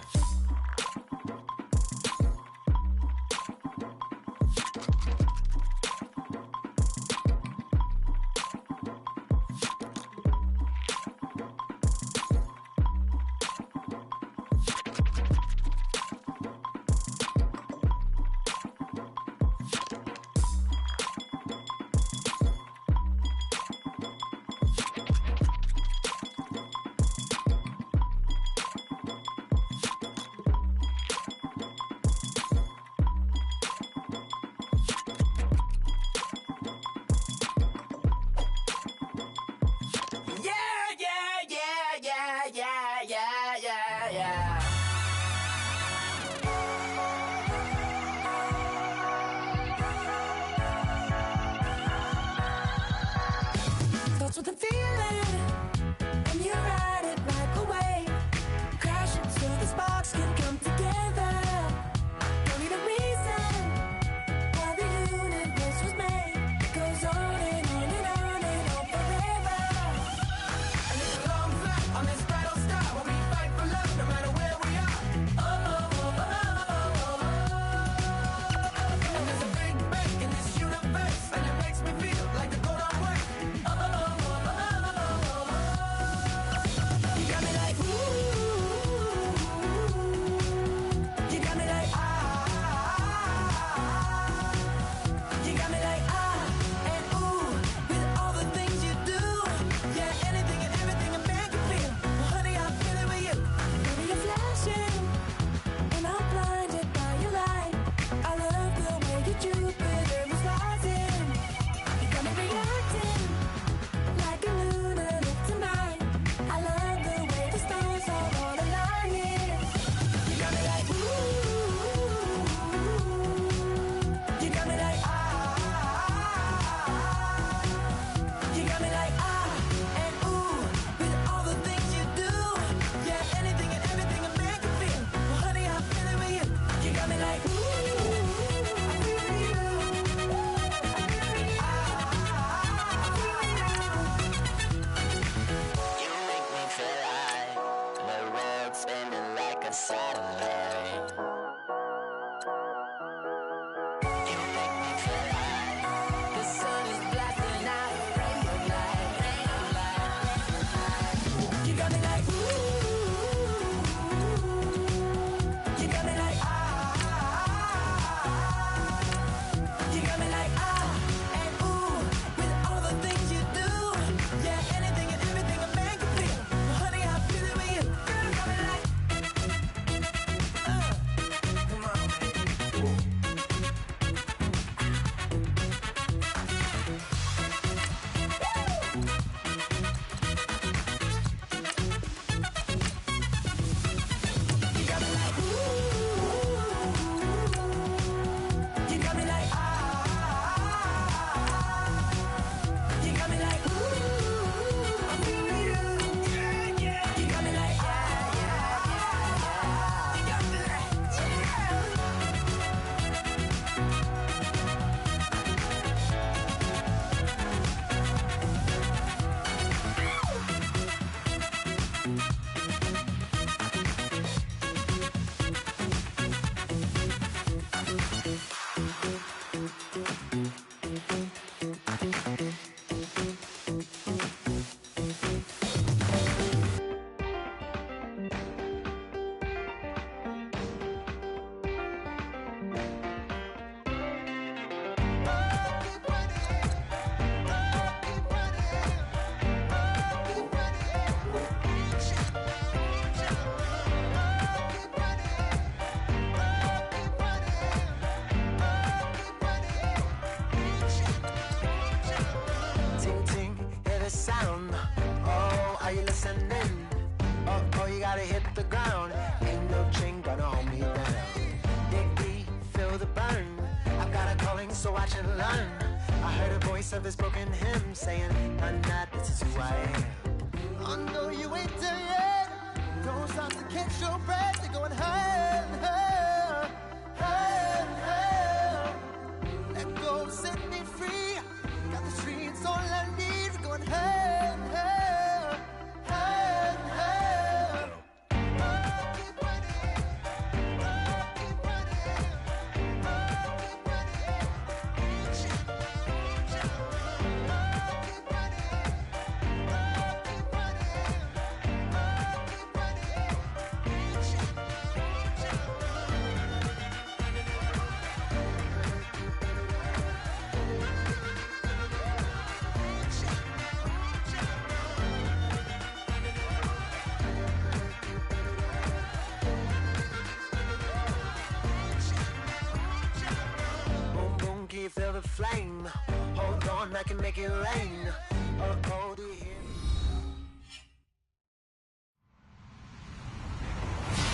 hit the ground. Ain't no chain gonna hold me down. Dig deep, feel the burn. I've got a calling, so watch and learn. I heard a voice of his broken hymn saying, "I'm not, this is who I am." I know you ain't there yet. Don't stop to catch your breath. You're going higher, higher, higher, higher. Let go, set me free. Got the streets, all I need. We're going higher, higher, higher, higher. Oh, keep running. Oh, keep running. Oh, keep running. Reach out, reach out. Oh, keep running. Oh, keep running. Oh, keep running. Reach out, reach out. Boom, boom, can you feel the flame? Hold on, I can make it rain. Oh, do you hear me?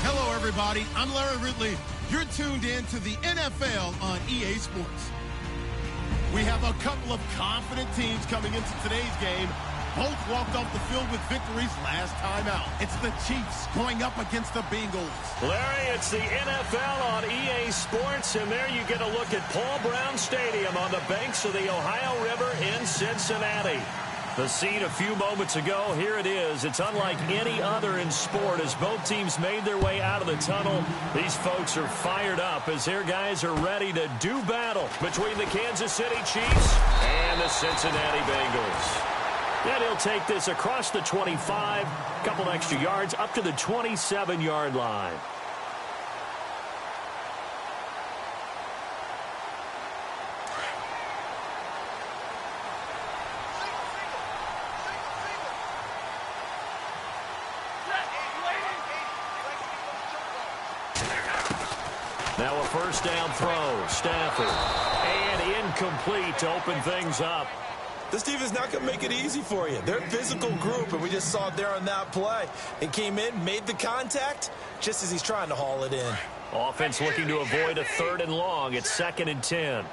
Hello, everybody. I'm Larry Ridley. You're tuned in to the NFL on EA Sports. We have a couple of confident teams coming into today's game. Both walked off the field with victories last time out. It's the Chiefs going up against the Bengals. Larry, it's the NFL on EA Sports, and there you get a look at Paul Brown Stadium on the banks of the Ohio River in Cincinnati. The scene a few moments ago, here it is. It's unlike any other in sport as both teams made their way out of the tunnel. These folks are fired up as their guys are ready to do battle between the Kansas City Chiefs and the Cincinnati Bengals. And he'll take this across the 25, a couple extra yards, up to the 27-yard line. Now a first down throw, Stafford, and incomplete to open things up. This defense not going to make it easy for you. They're a physical group, and we just saw it there on that play. It came in, made the contact, just as he's trying to haul it in. Offense looking to avoid a 3rd and long. It's 2nd and 10.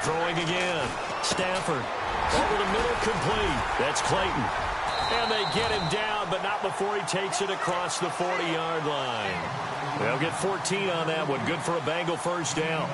Throwing again. Stafford over the middle, complete. That's Clayton. And they get him down, but not before he takes it across the 40-yard line. They'll get 14 on that one. Good for a Bengal first down.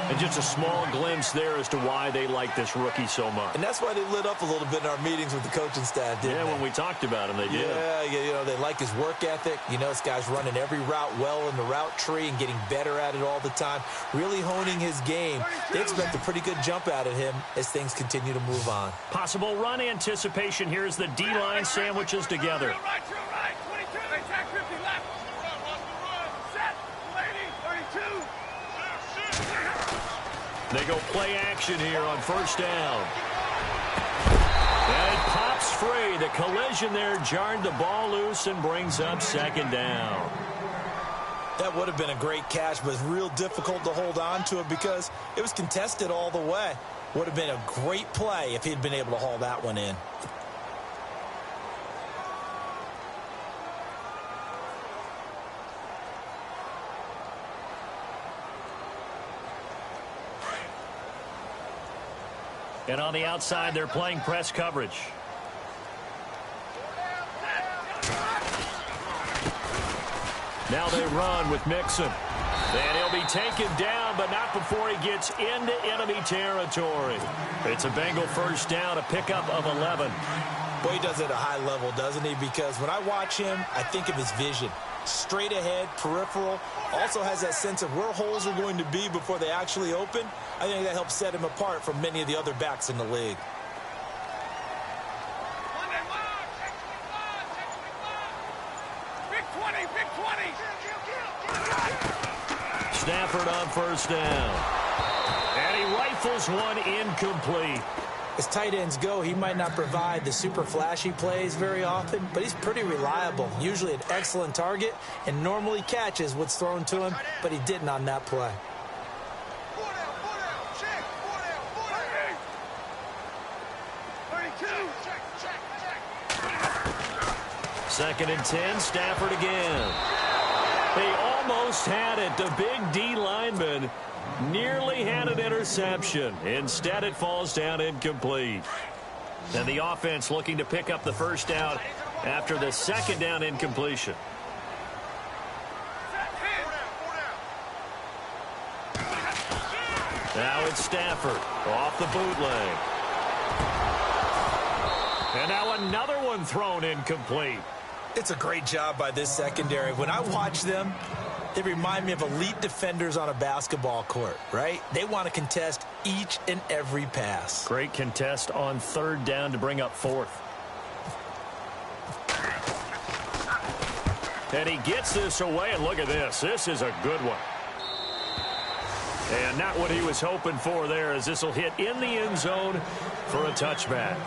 And just a small glimpse there as to why they like this rookie so much. And that's why they lit up a little bit in our meetings with the coaching staff, didn't they? When we talked about him, they did. Yeah, you know, they like his work ethic. You know, this guy's running every route well in the route tree and getting better at it all the time, really honing his game. They expect a pretty good jump out of him as things continue to move on. Possible run anticipation here as the D-line sandwiches together. Right, 22, attack 50 left. Set, lady, 32. They go play action here on first down. And it pops free. The collision there jarred the ball loose and brings up 2nd down. That would have been a great catch, but it's real difficult to hold on to it because it was contested all the way. Would have been a great play if he'd been able to haul that one in. And on the outside, they're playing press coverage. Now they run with Mixon. And he'll be taken down, but not before he gets into enemy territory. It's a Bengal first down, a pickup of 11. Boy, he does it at a high level, doesn't he? Because when I watch him, I think of his vision. Straight ahead, peripheral, also has that sense of where holes are going to be before they actually open. I think that helps set him apart from many of the other backs in the league. Big 20, big 20. Stafford on first down. And he rifles one incomplete. As tight ends go, he might not provide the super flashy plays very often, but he's pretty reliable, usually an excellent target, and normally catches what's thrown to him, but he didn't on that play. 2nd and 10, Stafford again. They almost had it. The big D lineman nearly had an interception. Instead, it falls down incomplete. And the offense looking to pick up the first down after the 2nd down incompletion. Now it's Stafford off the bootleg. And now another one thrown incomplete. It's a great job by this secondary. When I watch them, they remind me of elite defenders on a basketball court, right? They want to contest each and every pass. Great contest on 3rd down to bring up 4th. And he gets this away, and look at this. This is a good one. And not what he was hoping for there, as this will hit in the end zone for a touchback.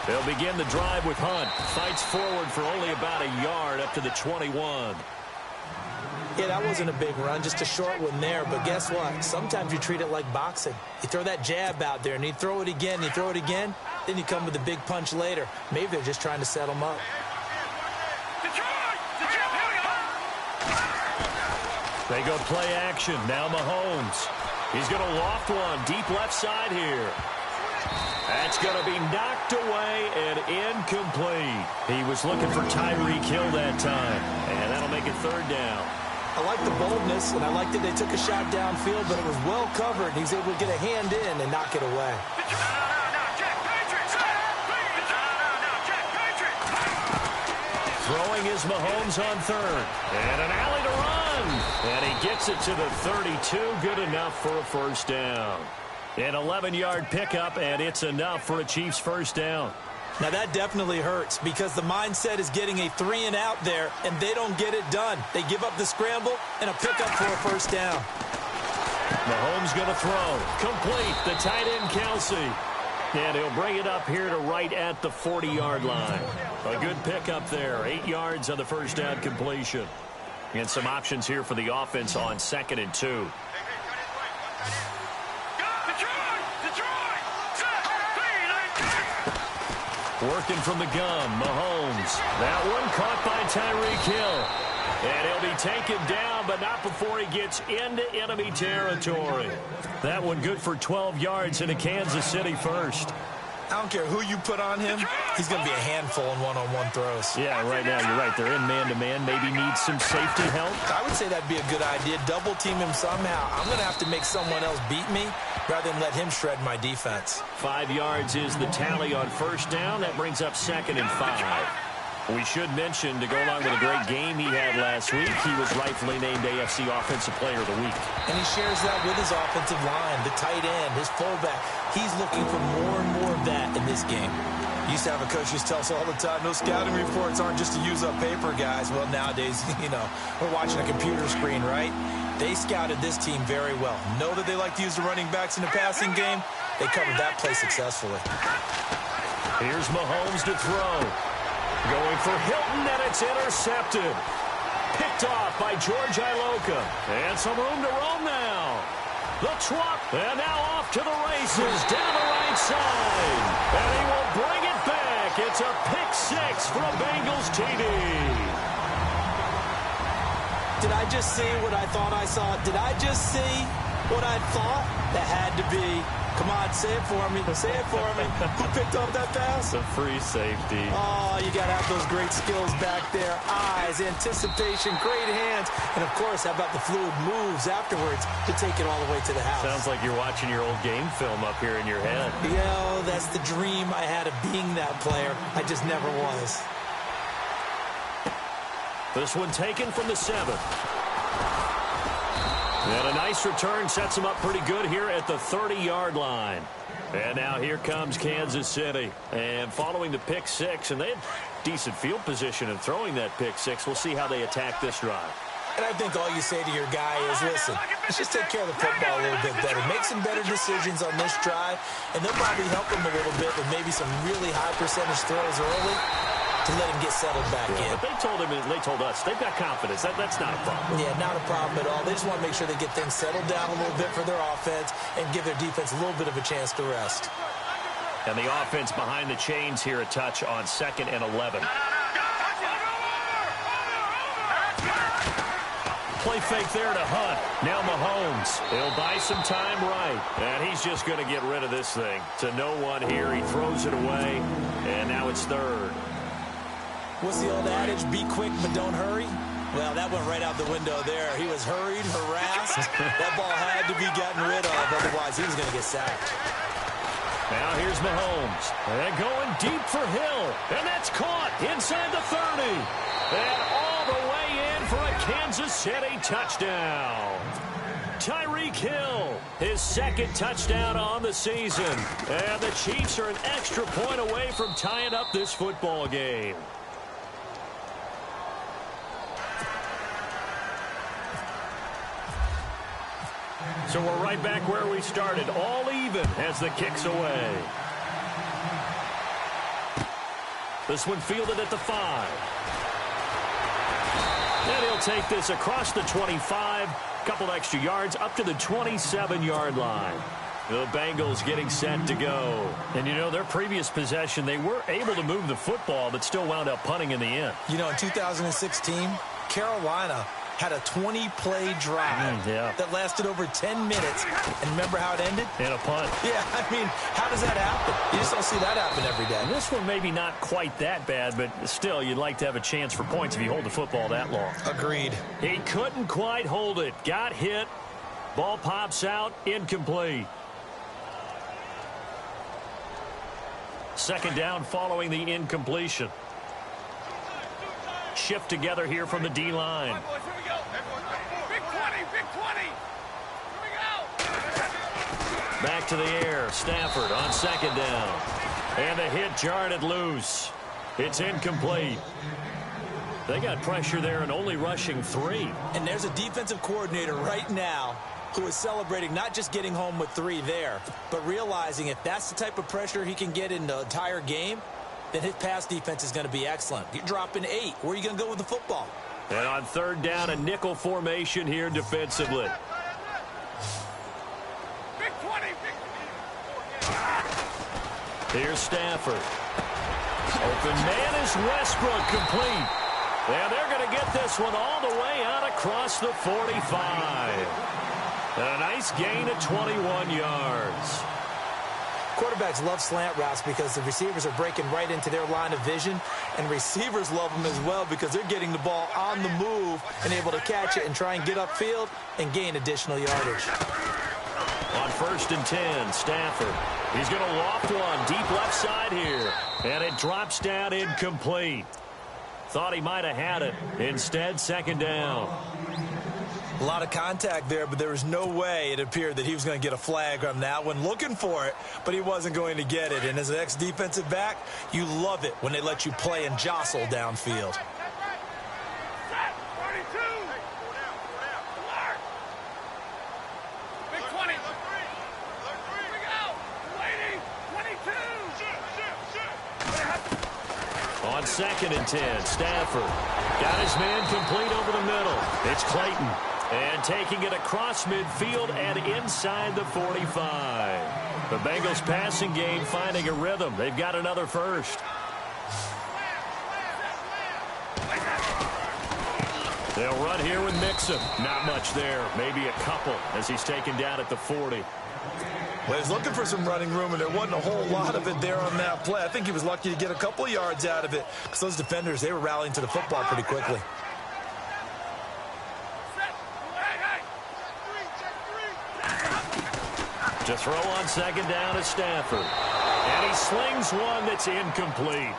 They'll begin the drive with Hunt. Fights forward for only about a yard up to the 21. Yeah, that wasn't a big run, just a short one there. But guess what? Sometimes you treat it like boxing. You throw that jab out there, and you throw it again, you throw it again, then you come with a big punch later. Maybe they're just trying to set them up. They go play action. Now Mahomes. He's going to loft one deep left side here. That's going to be knocked away and incomplete. He was looking for Tyreek Hill that time, and that'll make it 3rd down. I like the boldness, and I like that they took a shot downfield, but it was well covered. He's able to get a hand in and knock it away. Throwing is Mahomes on 3rd. And an alley to run. And he gets it to the 32. Good enough for a first down. An 11-yard pickup, and it's enough for a Chiefs first down. Now, that definitely hurts because the mindset is getting a 3-and-out there, and they don't get it done. They give up the scramble and a pickup for a first down. Mahomes going to throw. Complete. The tight end, Kelsey. And he'll bring it up here to right at the 40-yard line. A good pickup there. 8 yards on the first down completion. And some options here for the offense on 2nd and 2. Working from the gun, Mahomes. That one caught by Tyreek Hill. And he'll be taken down, but not before he gets into enemy territory. That one good for 12 yards into Kansas City first. I don't care who you put on him. He's going to be a handful in one-on-one throws. Yeah, right now you're right. They're in man-to-man. Maybe needs some safety help. I would say that'd be a good idea. Double team him somehow. I'm going to have to make someone else beat me rather than let him shred my defense. 5 yards is the tally on first down. That brings up 2nd and 5. We should mention, to go along with a great game he had last week, he was rightfully named AFC Offensive Player of the Week. And he shares that with his offensive line, the tight end, his fullback. He's looking for more and more of that in this game. Used to have a coach who tell us all the time, those scouting reports aren't just to use up paper, guys. Well, nowadays, we're watching a computer screen, right? They scouted this team very well. Know that they like to use the running backs in the passing game. They covered that play successfully. Here's Mahomes to throw. Going for Hilton, and it's intercepted. Picked off by George Iloka. And some room to roam now. The trot, and now off to the races down the right side. And he will bring it back. It's a pick 6 for a Bengals TD. Did I just see what I thought I saw? Did I just see what I thought? That had to be. Come on, say it for me. Say it for me. Who picked up that pass? The free safety. Oh, you got to have those great skills back there. Eyes, anticipation, great hands. And, of course, how about the fluid moves afterwards to take it all the way to the house? Sounds like you're watching your old game film up here in your head. Yeah, that's the dream I had of being that player. I just never was. This one taken from the 7. And a nice return sets them up pretty good here at the 30-yard line. And now here comes Kansas City. And following the pick 6, and they had decent field position in throwing that pick 6. We'll see how they attack this drive. And I think all you say to your guy is, listen, let's just take care of the football a little bit better. Make some better decisions on this drive, and they'll probably help him a little bit with maybe some really high percentage throws early to let him get settled back in. But they told him, and they told us, they've got confidence. That's not a problem. Yeah, not a problem at all. They just want to make sure they get things settled down a little bit for their offense and give their defense a little bit of a chance to rest. And the offense behind the chains here a touch on 2nd and 11. Play fake there to Hunt. Now Mahomes. He'll buy some time right. And he's just going to get rid of this thing. To no one here. He throws it away. And now it's 3rd. What's the old adage? Be quick, but don't hurry. Well, that went right out the window there. He was hurried, harassed. That ball had to be gotten rid of. Otherwise, he was going to get sacked. Now here's Mahomes. And going deep for Hill. And that's caught inside the 30. And all the way in for a Kansas City touchdown. Tyreek Hill, his 2nd touchdown on the season. And the Chiefs are an extra point away from tying up this football game. So we're right back where we started, all even as the kick's away. This one fielded at the 5. And he'll take this across the 25, couple extra yards up to the 27-yard line. The Bengals getting set to go. And, you know, their previous possession, they were able to move the football, but still wound up punting in the end. You know, in 2016, Carolina had a 20-play drive that lasted over 10 minutes. And remember how it ended? And a punt. Yeah, I mean, how does that happen? You just don't see that happen every day. And this one maybe not quite that bad, but still, you'd like to have a chance for points if you hold the football that long. Agreed. He couldn't quite hold it. Got hit. Ball pops out. Incomplete. 2nd down following the incompletion. Shift together here from the D-line. Big 20, big 20. Here we go. Back to the air. Stafford on 2nd down. And the hit jarred it loose. It's incomplete. They got pressure there and only rushing 3. And there's a defensive coordinator right now who is celebrating not just getting home with 3 there, but realizing if that's the type of pressure he can get in the entire game, then his pass defense is going to be excellent. You're dropping 8. Where are you going to go with the football? And on 3rd down, a nickel formation here defensively. Big 20, big. Here's Stafford. Open man is Westbrook, complete. And they're going to get this one all the way out across the 45. And a nice gain of 21 yards. Quarterbacks love slant routes because the receivers are breaking right into their line of vision, and receivers love them as well because they're getting the ball on the move and able to catch it and try and get upfield and gain additional yardage. On 1st and 10, Stafford. He's going to loft one deep left side here, and it drops down incomplete. Thought he might have had it. Instead, 2nd down. A lot of contact there, but there was no way it appeared that he was going to get a flag on that one. Looking for it, but he wasn't going to get it. And as an ex-defensive back, you love it when they let you play and jostle downfield. Big 20. On 2nd and 10, Stafford got his man complete over the middle. It's Clayton. And taking it across midfield and inside the 45. The Bengals passing game finding a rhythm. They've got another first. They'll run here with Mixon. Not much there. Maybe a couple as he's taken down at the 40. Well, he was looking for some running room, and there wasn't a whole lot of it there on that play. I think he was lucky to get a couple of yards out of it because those defenders, they were rallying to the football pretty quickly. To throw on 2nd down is Stafford. And he slings one that's incomplete.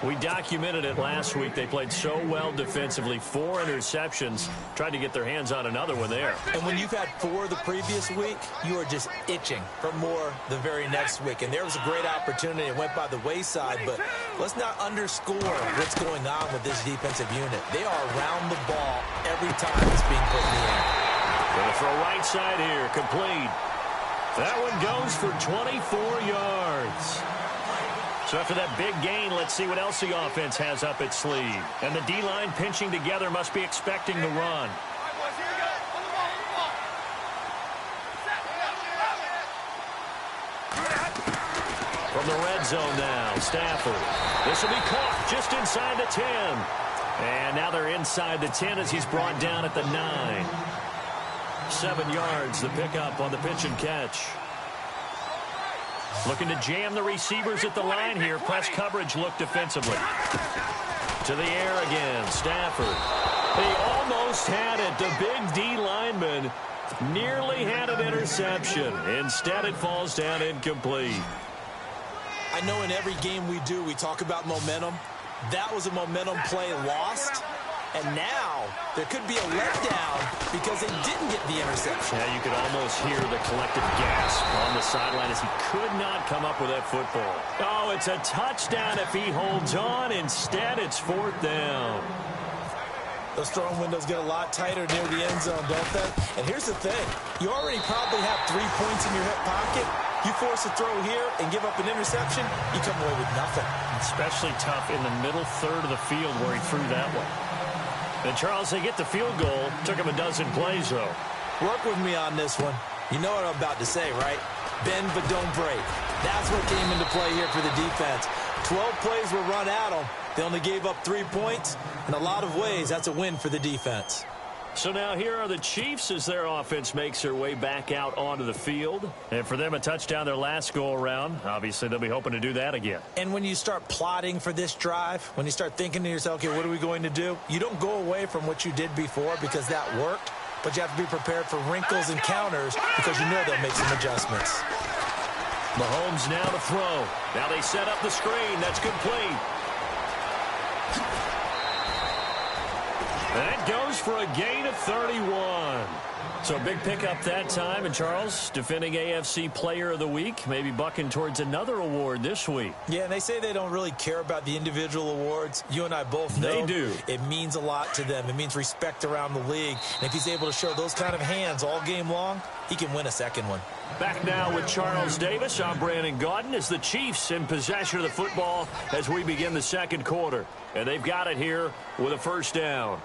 We documented it last week. They played so well defensively. 4 interceptions. Tried to get their hands on another one there. And when you've had 4 the previous week, you are just itching for more the very next week. And there was a great opportunity. It went by the wayside, but let's not underscore what's going on with this defensive unit. They are around the ball every time it's being put in the air. Going to throw right side here. Complete. That one goes for 24 yards. So after that big gain, let's see what else the offense has up its sleeve. And the D-line pinching together must be expecting the run. From the red zone now, Stafford. This will be caught just inside the 10. And now they're inside the 10 as he's brought down at the 9. 7 yards, the pickup on the pitch and catch. Looking to jam the receivers at the line here. Press coverage look defensively. To the air again, Stafford. He almost had it. The big D lineman nearly had an interception. Instead, it falls down incomplete. I know in every game we do, we talk about momentum. That was a momentum play lost. And now there could be a letdown because they didn't get the interception. Yeah, you could almost hear the collective gasp on the sideline as he could not come up with that football. Oh, it's a touchdown if he holds on. Instead, it's 4th down. Those throwing windows get a lot tighter near the end zone, don't they? And here's the thing. You already probably have 3 points in your hip pocket. You force a throw here and give up an interception, you come away with nothing. Especially tough in the middle third of the field where he threw that one. And, Charles, they get the field goal. Took him a dozen plays, though. Work with me on this one. You know what I'm about to say, right? Bend but don't break. That's what came into play here for the defense. 12 plays were run at them. They only gave up 3 points. In a lot of ways, that's a win for the defense. So now here are the Chiefs as their offense makes their way back out onto the field. And for them, a touchdown their last go-around. Obviously, they'll be hoping to do that again. And when you start plotting for this drive, when you start thinking to yourself, okay, what are we going to do? You don't go away from what you did before because that worked. But you have to be prepared for wrinkles and counters because you know they'll make some adjustments. Mahomes now to throw. Now they set up the screen. That's complete. That goes for a gain of 31. So a big pickup that time. And Charles, defending AFC Player of the Week, maybe bucking towards another award this week. Yeah, and they say they don't really care about the individual awards. You and I both know they do. It means a lot to them. It means respect around the league. And if he's able to show those kind of hands all game long, he can win a second one. Back now with Charles Davis. I'm Brandon Gaudin as the Chiefs in possession of the football as we begin the second quarter. And they've got it here with a first down.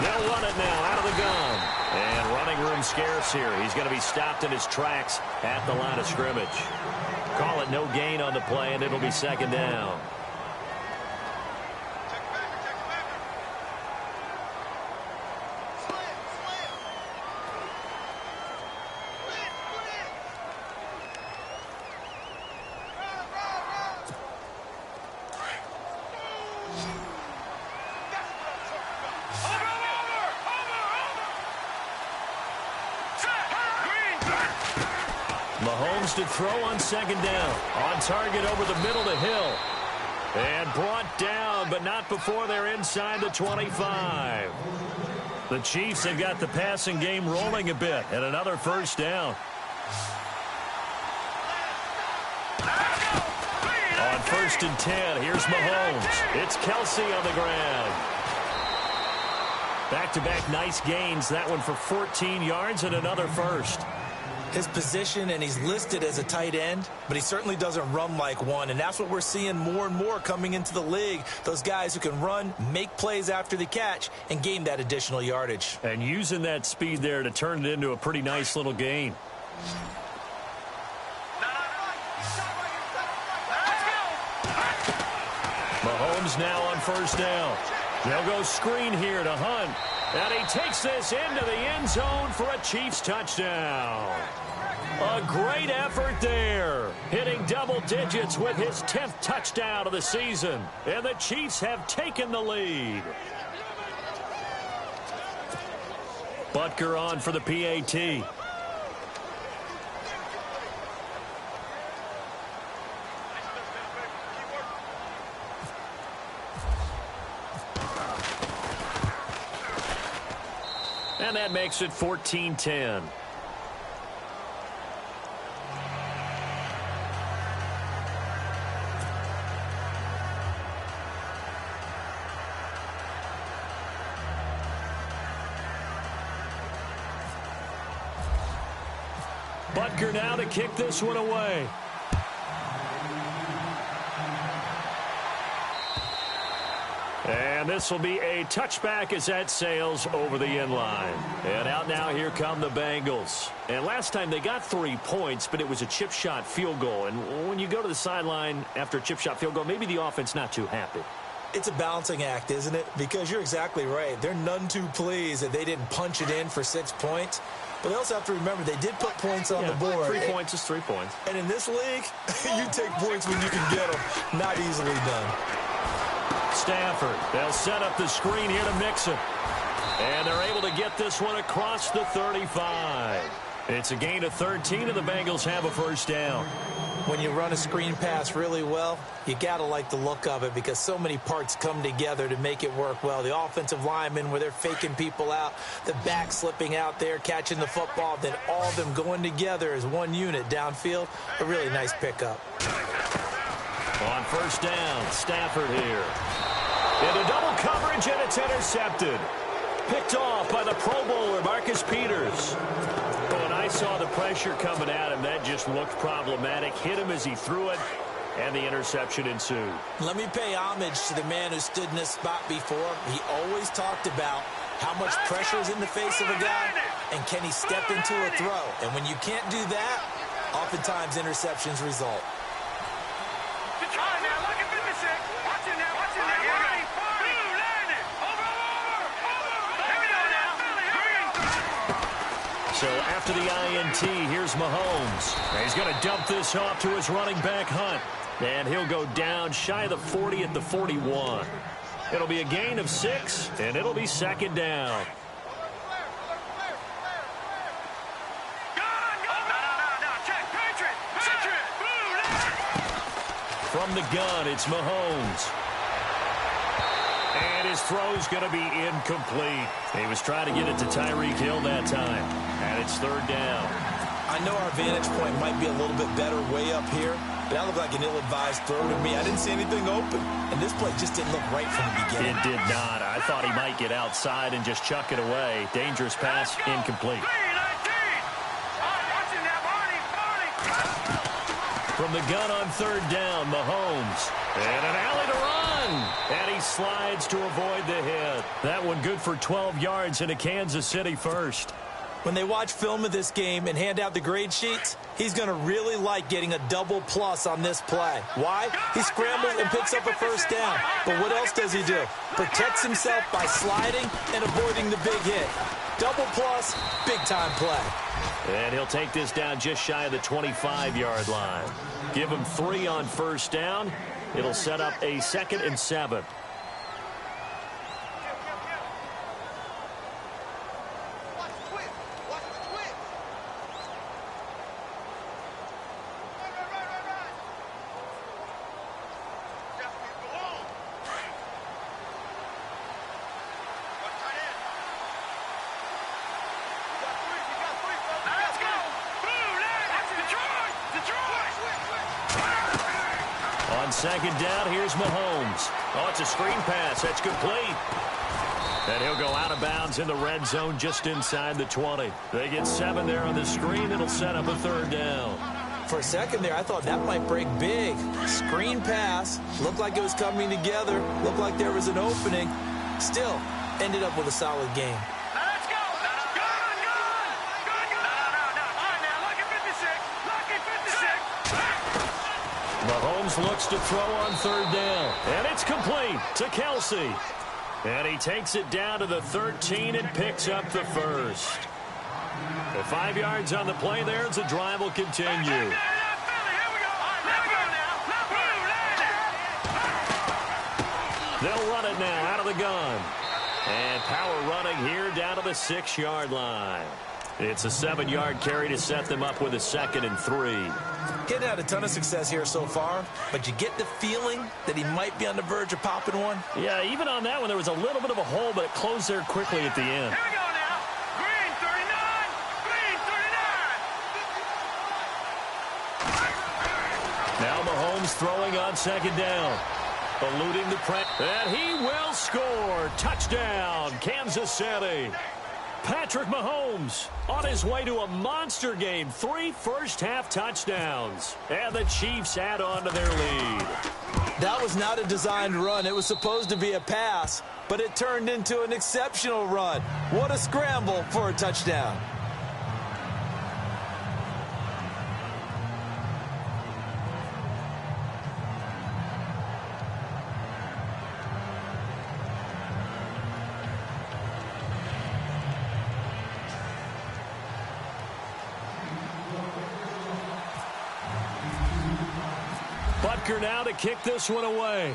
They'll run it now out of the gun. And running room scarce here. He's going to be stopped in his tracks at the line of scrimmage. Call it no gain on the play, and it'll be second down. Mahomes to throw on second down. On target over the middle to Hill. And brought down, but not before they're inside the 25. The Chiefs have got the passing game rolling a bit. And another first down. On 1st and 10, here's Mahomes. It's Kelsey on the ground. Back-to-back nice gains. That one for 14 yards and another first. His position, and he's listed as a tight end, but he certainly doesn't run like one, and that's what we're seeing more and more coming into the league. Those guys who can run, make plays after the catch, and gain that additional yardage. And using that speed there to turn it into a pretty nice little gain. Mahomes now on first down. They'll go screen here to Hunt. And he takes this into the end zone for a Chiefs touchdown. A great effort there. Hitting double digits with his 10th touchdown of the season. And the Chiefs have taken the lead. Butker on for the PAT. And that makes it 14-10. Butker now to kick this one away. And this will be a touchback as that sails over the end line. And out now, here come the Bengals. And last time they got 3 points, but it was a chip shot field goal. And when you go to the sideline after a chip shot field goal, maybe the offense not too happy. It's a balancing act, isn't it? Because you're exactly right. They're none too pleased that they didn't punch it in for 6 points. But they also have to remember they did put points on the board. 3 points is 3 points. And in this league, you take points when you can get them. Not easily done. Stafford, they'll set up the screen here to Mixon. And they're able to get this one across the 35. It's a gain of 13, and the Bengals have a first down. When you run a screen pass really well, you got to like the look of it because so many parts come together to make it work well. The offensive linemen where they're faking people out, the back slipping out there, catching the football, then all of them going together as one unit downfield. A really nice pickup. On first down, Stafford here. Into double coverage, and it's intercepted. Picked off by the Pro Bowler, Marcus Peters. When I saw the pressure coming at him, that just looked problematic. Hit him as he threw it, and the interception ensued. Let me pay homage to the man who stood in this spot before. He always talked about how much pressure is in the face of a guy, and can he step into a throw. And when you can't do that, oftentimes interceptions result. So after the INT, here's Mahomes. He's going to dump this off to his running back, Hunt. And he'll go down shy of the 40 at the 41. It'll be a gain of 6, and it'll be second down. From the gun, it's Mahomes. And his throw's going to be incomplete. He was trying to get it to Tyreek Hill that time. And it's third down. I know our vantage point might be a little bit better way up here, but that looked like an ill-advised throw to me. I didn't see anything open. And this play just didn't look right from the beginning. It did not. I thought he might get outside and just chuck it away. Dangerous pass, incomplete. From the gun on third down, Mahomes. And an alley to run. And he slides to avoid the hit. That one good for 12 yards and a Kansas City first. When they watch film of this game and hand out the grade sheets, he's going to really like getting a double plus on this play. Why? He scrambles and picks up a first down. But what else does he do? Protects himself by sliding and avoiding the big hit. Double plus, big-time play. And he'll take this down just shy of the 25-yard line. Give him 3 on first down. It'll set up a 2nd and 7. Second down, here's Mahomes. Oh, it's a screen pass. That's complete. And he'll go out of bounds in the red zone just inside the 20. They get 7 there on the screen. It'll set up a third down. For a second there, I thought that might break big. Screen pass. Looked like it was coming together. Looked like there was an opening. Still, ended up with a solid game. Mahomes looks to throw on third down. And it's complete to Kelsey. And he takes it down to the 13 and picks up the first. The 5 yards on the play there as the drive will continue. They'll run it now out of the gun. And power running here down to the 6-yard line. It's a 7-yard carry to set them up with a 2nd and 3. Getting had a ton of success here so far, but you get the feeling that he might be on the verge of popping one. Yeah, even on that one, there was a little bit of a hole, but it closed there quickly at the end. Here we go now. Green 39. Green 39. Now Mahomes throwing on 2nd down. Eluding the press. And he will score. Touchdown, Kansas City. Patrick Mahomes on his way to a monster game. 3 first-half touchdowns. And the Chiefs add on to their lead. That was not a designed run. It was supposed to be a pass, but it turned into an exceptional run. What a scramble for a touchdown. Butker now to kick this one away.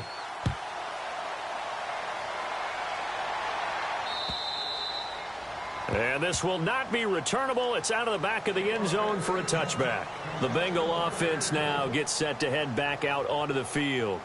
And this will not be returnable. It's out of the back of the end zone for a touchback. The Bengal offense now gets set to head back out onto the field.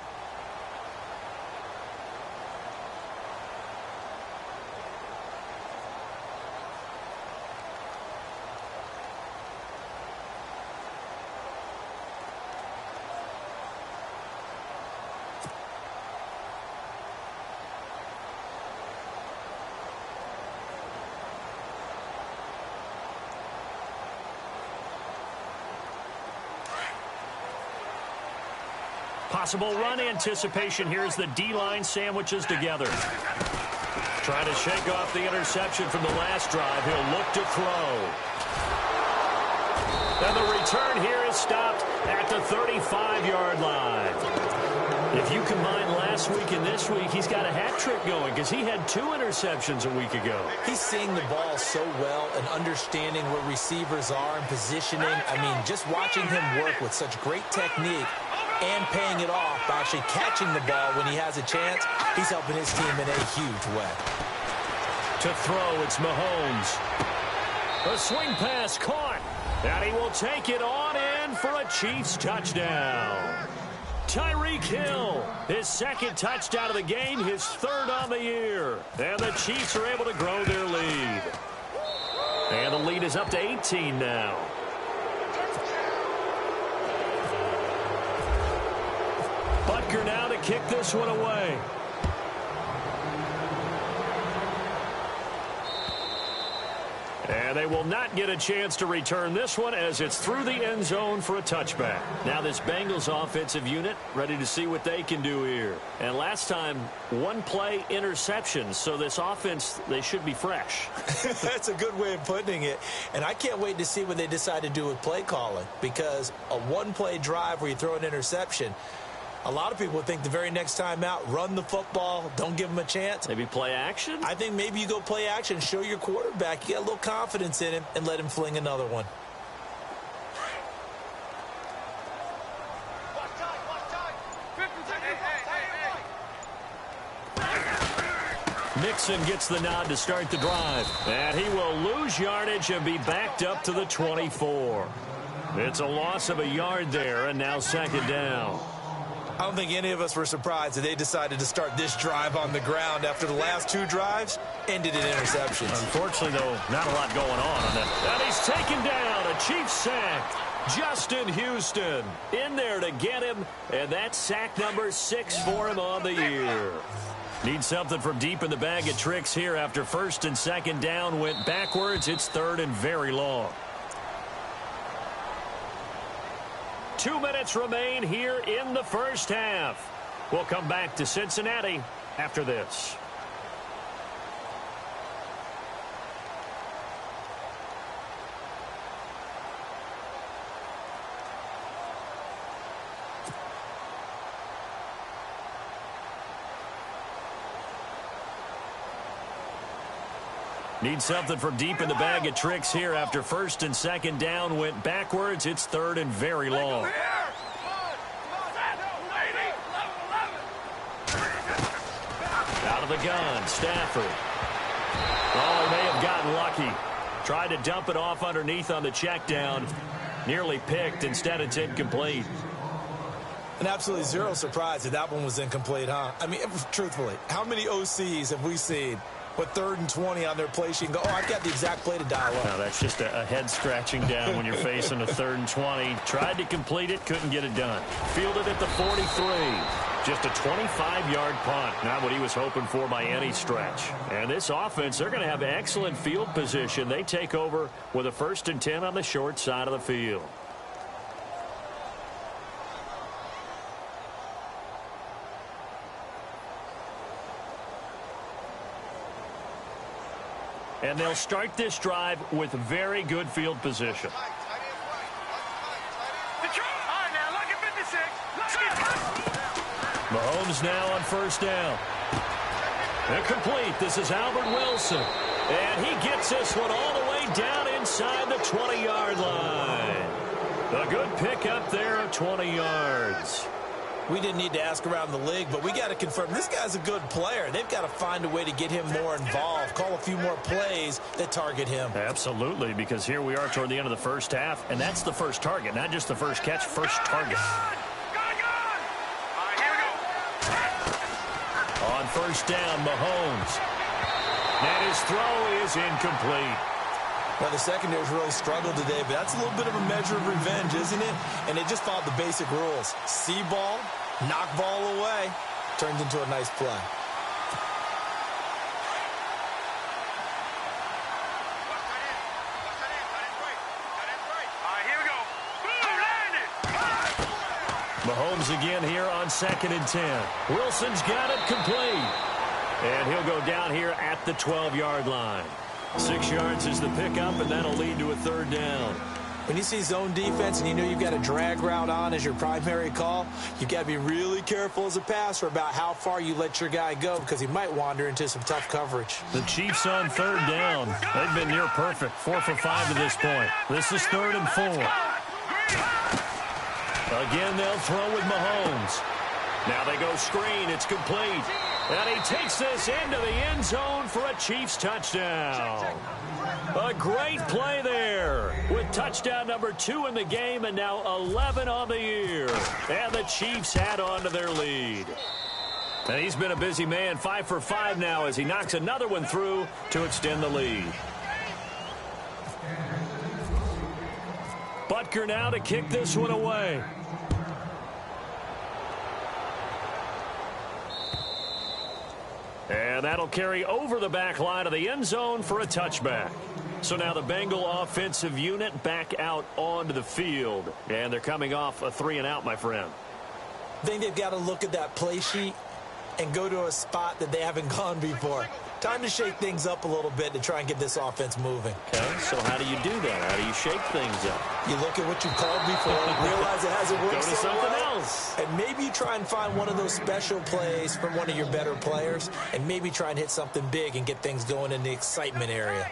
Possible run anticipation here as the D-line sandwiches together. Trying to shake off the interception from the last drive. He'll look to throw. And the return here is stopped at the 35-yard line. If you combine last week and this week, he's got a hat trick going because he had 2 interceptions a week ago. He's seeing the ball so well and understanding where receivers are and positioning. I mean, just watching him work with such great technique and paying it off by actually catching the ball when he has a chance, he's helping his team in a huge way. To throw, it's Mahomes. A swing pass caught, and he will take it on in for a Chiefs touchdown. Tyreek Hill, his 2nd touchdown of the game, his 3rd on the year. And the Chiefs are able to grow their lead. And the lead is up to 18 now. Butker now to kick this one away. And they will not get a chance to return this one as it's through the end zone for a touchback. Now this Bengals offensive unit ready to see what they can do here. And last time, 1-play interceptions. So this offense, they should be fresh. That's a good way of putting it. And I can't wait to see what they decide to do with play calling. Because a 1-play drive where you throw an interception, a lot of people think the very next time out, run the football, don't give him a chance. Maybe play action? I think maybe you go play action, show your quarterback, you got a little confidence in him, and let him fling another one. Mixon gets the nod to start the drive. And he will lose yardage and be backed up to the 24. It's a loss of a yard there, and now 2nd down. I don't think any of us were surprised that they decided to start this drive on the ground after the last 2 drives ended in interceptions. Unfortunately, though, not a lot going on that. And he's taken down. A Chiefs sack. Justin Houston in there to get him. And that's sack number 6 for him on the year. Need something from deep in the bag of tricks here after 1st and 2nd down went backwards. It's 3rd and very long. 2 minutes remain here in the first half. We'll come back to Cincinnati after this. Need something from deep in the bag of tricks here after first and second down went backwards. It's third and very long. Out of the gun, Stafford. Oh, he may have gotten lucky. Tried to dump it off underneath on the check down. Nearly picked. Instead, it's incomplete. And absolutely zero surprise that one was incomplete, huh? I mean, truthfully, how many OCs have we seen with 3rd and 20 on their play sheet and go, oh, I've got the exact play to dial up? No, that's just a head scratching down when you're facing a 3rd and 20. Tried to complete it, couldn't get it done. Fielded at the 43. Just a 25-yard punt. Not what he was hoping for by any stretch. And this offense, they're going to have excellent field position. They take over with a 1st and 10 on the short side of the field. And they'll start this drive with very good field position. Mahomes now on 1st down. Incomplete. This is Albert Wilson. And he gets this one all the way down inside the 20-yard line. A good pick up there of 20 yards. We didn't need to ask around the league, but we got to confirm this guy's a good player. They've got to find a way to get him more involved, call a few more plays that target him. Absolutely, because here we are toward the end of the first half, and that's the first target, not just the first catch, first target. On 1st down, Mahomes. And his throw is incomplete. Well, the secondary's really struggled today, but that's a little bit of a measure of revenge, isn't it? And it just followed the basic rules. See ball, knock ball away, turns into a nice play. Mahomes again here on 2nd and 10. Wilson's got it complete. And he'll go down here at the 12-yard line. 6 yards is the pickup, and that'll lead to a 3rd down. When you see zone defense and you know you've got a drag route on as your primary call, you've got to be really careful as a passer about how far you let your guy go because he might wander into some tough coverage. The Chiefs on 3rd down. They've been near perfect, 4 for 5 to this point. This is 3rd and 4. Again, they'll throw with Mahomes. Now they go screen. It's complete. And he takes this into the end zone for a Chiefs touchdown. A great play there with touchdown number 2 in the game and now 11 on the year. And the Chiefs add on to their lead. And he's been a busy man, 5 for 5 now as he knocks another one through to extend the lead. Butker now to kick this one away. And that'll carry over the back line of the end zone for a touchback. So now the Bengal offensive unit back out onto the field. And they're coming off a 3-and-out, my friend. I think they've got to look at that play sheet and go to a spot that they haven't gone before. Time to shake things up a little bit to try and get this offense moving. Okay, so how do you do that? How do you shake things up? You look at what you've called before, realize it hasn't worked. Go to something else. And maybe you try and find one of those special plays from one of your better players, and maybe try and hit something big and get things going in the excitement area.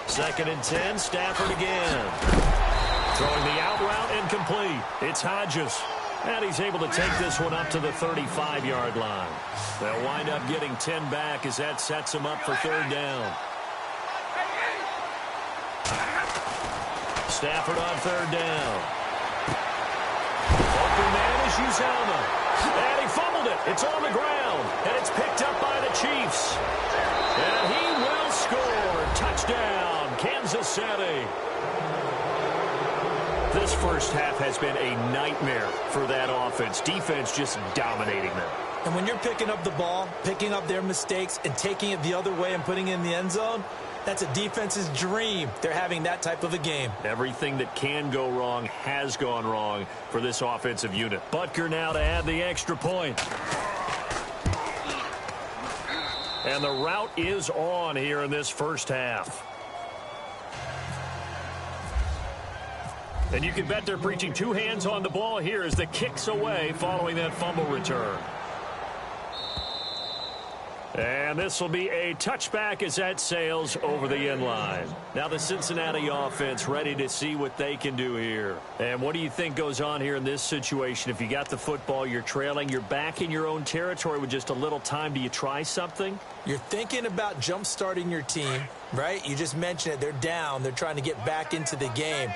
2nd and 10, Stafford again. Throwing the out route incomplete. It's Hodges. And he's able to take this one up to the 35-yard line. They'll wind up getting 10 back as that sets them up for 3rd down. Stafford on 3rd down. Open man is Uzomah. And he fumbled it. It's on the ground. And it's picked up by the Chiefs. And he will score. Touchdown, Kansas City. This first half has been a nightmare for that offense. Defense just dominating them. And when you're picking up the ball, picking up their mistakes, and taking it the other way and putting it in the end zone, that's a defense's dream. They're having that type of a game. Everything that can go wrong has gone wrong for this offensive unit. Butker now to add the extra point. And the route is on here in this first half. And you can bet they're preaching 2 hands on the ball here as the kick's away following that fumble return. And this will be a touchback as that sails over the end line. Now the Cincinnati offense ready to see what they can do here. And what do you think goes on here in this situation? If you got the football, you're trailing, you're back in your own territory with just a little time. Do you try something? You're thinking about jump-starting your team, right? You just mentioned it. They're down. They're trying to get back into the game.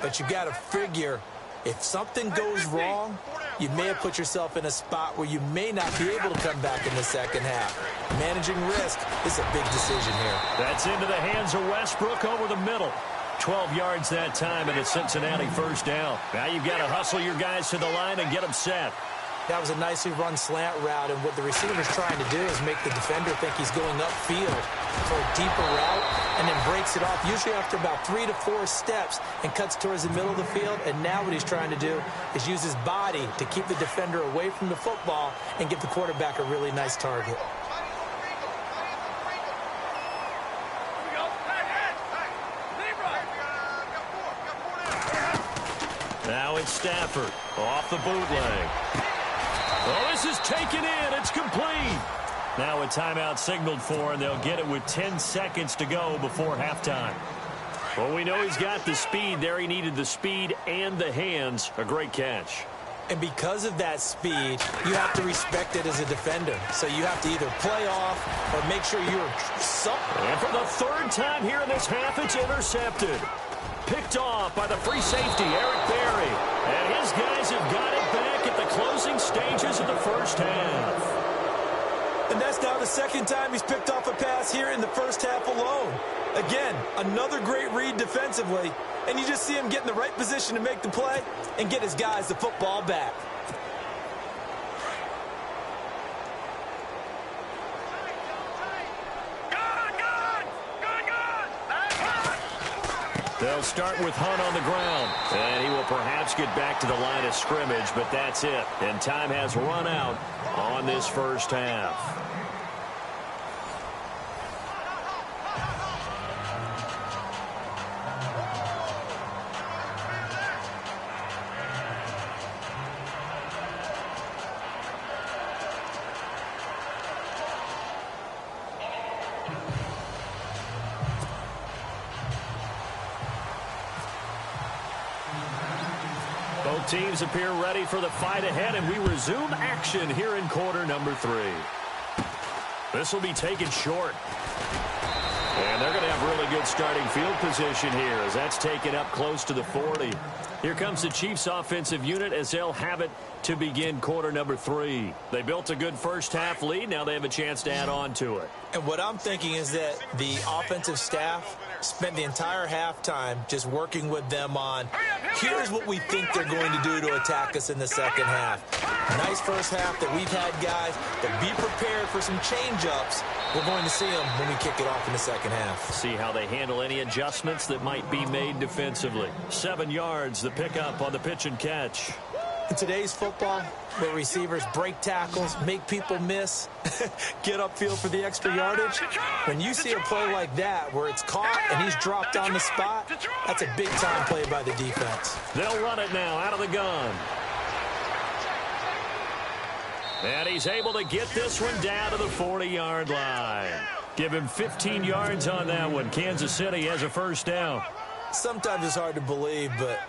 But you got to figure if something goes wrong, you may have put yourself in a spot where you may not be able to come back in the second half. Managing risk is a big decision here. That's into the hands of Westbrook over the middle. 12 yards that time and a Cincinnati first down. Now you've got to hustle your guys to the line and get them set. That was a nicely run slant route, and what the receiver's trying to do is make the defender think he's going upfield for a deeper route and then breaks it off, usually after about 3 to 4 steps, and cuts towards the middle of the field. And now what he's trying to do is use his body to keep the defender away from the football and give the quarterback a really nice target. Now it's Stafford off the bootleg. Oh, this is taken in. It's complete. Now a timeout signaled for, and they'll get it with 10 seconds to go before halftime. Well, we know he's got the speed there. He needed the speed and the hands. A great catch. And because of that speed, you have to respect it as a defender. So you have to either play off or make sure you're something. And for the third time here in this half, it's intercepted. Picked off by the free safety, Eric Berry. And his guys have got it back at the closing stages of the first half. And that's now the second time he's picked off a pass here in the first half alone. Again, another great read defensively. And you just see him get in the right position to make the play and get his guys the football back. They'll start with Hunt on the ground, and he will perhaps get back to the line of scrimmage, but that's it. And time has run out on this first half. Both teams appear ready for the fight ahead, and we resume action here in quarter number 3. This will be taken short. And they're going to have really good starting field position here as that's taken up close to the 40. Here comes the Chiefs offensive unit as they'll have it to begin quarter number 3. They built a good first half lead. Now they have a chance to add on to it. And what I'm thinking is that the offensive staff spent the entire halftime just working with them on, here's what we think they're going to do to attack us in the second half. Nice first half that we've had, guys, but be prepared for some change-ups. We're going to see them when we kick it off in the second half. See how they handle any adjustments that might be made defensively. 7 yards, the pickup on the pitch and catch. In today's football, where receivers break tackles, make people miss, get upfield for the extra yardage, when you see a play like that where it's caught and he's dropped on the spot, that's a big-time play by the defense. They'll run it now out of the gun. And he's able to get this one down to the 40-yard line. Give him 15 yards on that one. Kansas City has a first down. Sometimes it's hard to believe, but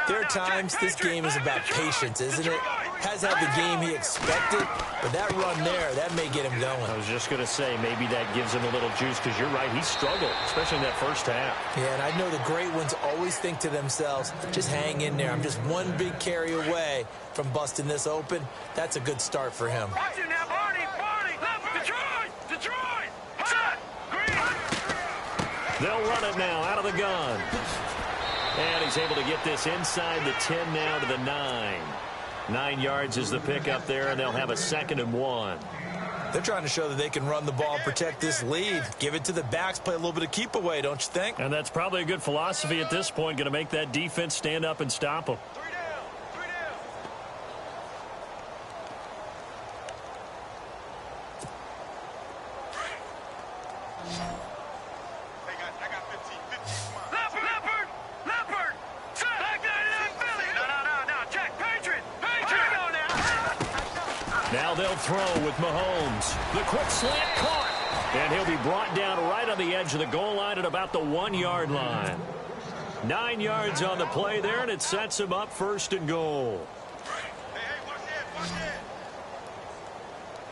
there are times this game is about patience, isn't it? Has had the game he expected, but that run there, that may get him going. I was just going to say, maybe that gives him a little juice, because you're right, he struggled, especially in that first half. Yeah, and I know the great ones always think to themselves, just hang in there. I'm just one big carry away from busting this open. That's a good start for him. Watch it now, Barney, Detroit, set, green. They'll run it now out of the gun. And he's able to get this inside the 10 now to the 9. 9 yards is the pickup there, and they'll have a 2nd and 1. They're trying to show that they can run the ball, protect this lead. Give it to the backs, play a little bit of keep away, don't you think? And that's probably a good philosophy at this point, going to make that defense stand up and stop them. Now they'll throw with Mahomes. The quick slant caught. And he'll be brought down right on the edge of the goal line at about the 1-yard line. 9 yards on the play there, and it sets him up 1st and goal. Watch it.